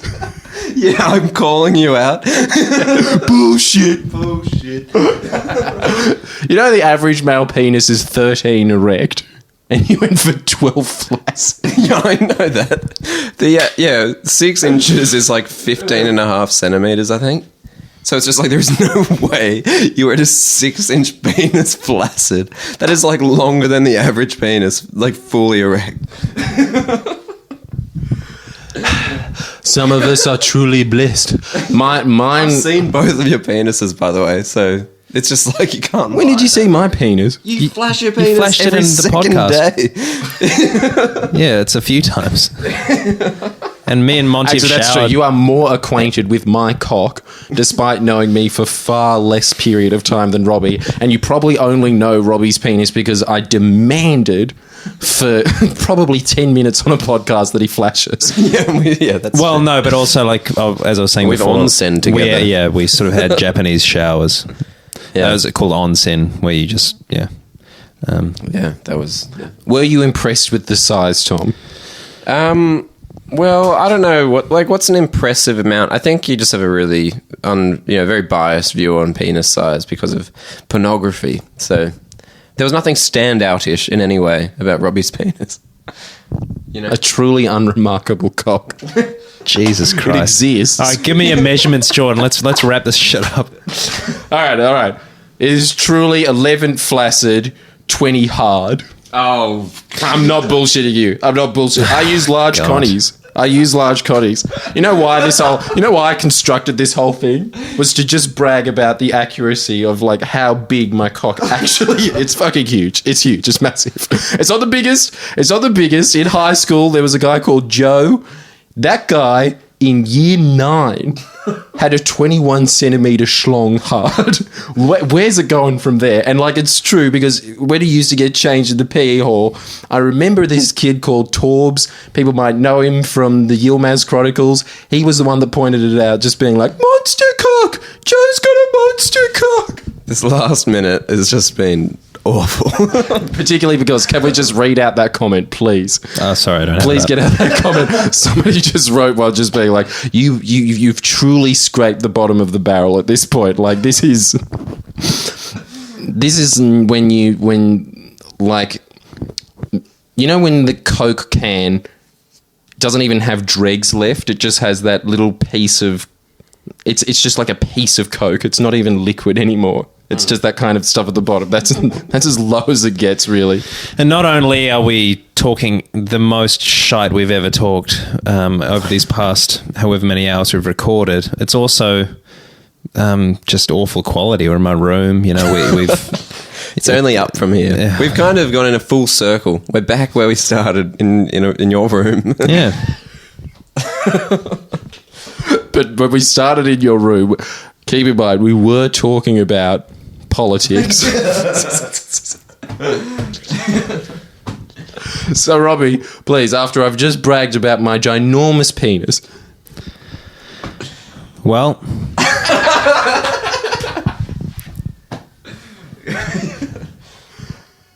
Yeah, I'm calling you out. Bullshit. You know the average male penis is 13 erect, and you went for 12 flaccid. Yeah, I know that. 6 inches is like 15 and a half centimeters, I think. So it's just like there's no way you were at a 6-inch penis flaccid. That is like longer than the average penis, like fully erect. Some of us are truly blessed. Mine. I've seen both of your penises, by the way, so It's just like you can't. When did you see my penis? You flash your penis flashed it every in the second podcast. day. Yeah, it's a few times. And me and Monty Actually, have that's true. showered. You are more acquainted with my cock, despite knowing me for far less period of time than Robbie. And you probably only know Robbie's penis because I demanded for probably 10 minutes on a podcast that he flashes. Yeah, that's Well, true. no, but also like as I was saying With before, onsen together. we sort of had Japanese showers. Yeah. Is it called onsen, where you just Yeah, that was. Yeah. Were you impressed with the size, Tom? Well, I don't know what's an impressive amount. I think you just have a really very biased view on penis size because of pornography. So there was nothing standout-ish in any way about Robbie's penis. You know, A truly unremarkable cock. Jesus It Christ. exists. All right, give me your measurements, Jordan. Let's wrap this shit up. All right. It is truly 11 flaccid, 20 hard. oh, I'm not bullshitting you. I use large connies. You know why I constructed this whole thing? Was to just brag about the accuracy of like how big my cock actually is. It's fucking huge. It's huge. It's massive. It's not the biggest. In high school, there was a guy called Joe. That guy in year 9 had a 21 centimeter schlong hard. Where's it going from there? And like, it's true because when he used to get changed in the PE hall, I remember this kid called Torbs. People might know him from the Yilmaz Chronicles. He was the one that pointed it out, just being like, monster cock! Joe's got a monster cock! this last minute has just been awful. Particularly because, can we just read out that comment, please? Oh, sorry, I don't have Please that. get out that comment. Somebody just wrote while just being like, you've truly scraped the bottom of the barrel at this point. Like, this is when the Coke can doesn't even have dregs left. It just has that little piece of, it's just like a piece of Coke. It's not even liquid anymore. It's just that kind of stuff at the bottom. That's as low as it gets, really. And not only are we talking the most shite we've ever talked over these past however many hours we've recorded, it's also just awful quality. We're in my room, we've... It's only up from here. Yeah. We've kind of gone in a full circle. We're back where we started in your room. Yeah. But when we started in your room, keep in mind, we were talking about politics. So, Robbie, please, after I've just bragged about my ginormous penis. Well...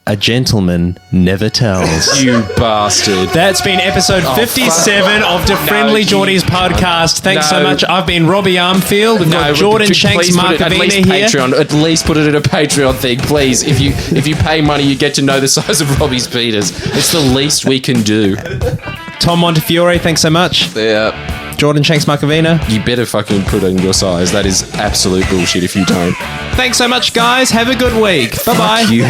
A gentleman never tells. You bastard. That's been episode 57 of the Friendlyjordies podcast. Thanks so much. I've been Robbie Armfield. We've got Jordan Shanks Markovina here. Patreon. At least put it in a Patreon thing, please. If you pay money, you get to know the size of Robbie's penis. It's the least we can do. Tom Montefiore, thanks so much. Yeah. Jordan Shanks Markovina. You better fucking put it in your size. That is absolute bullshit if you don't. Thanks so much, guys. Have a good week. Bye-bye. You.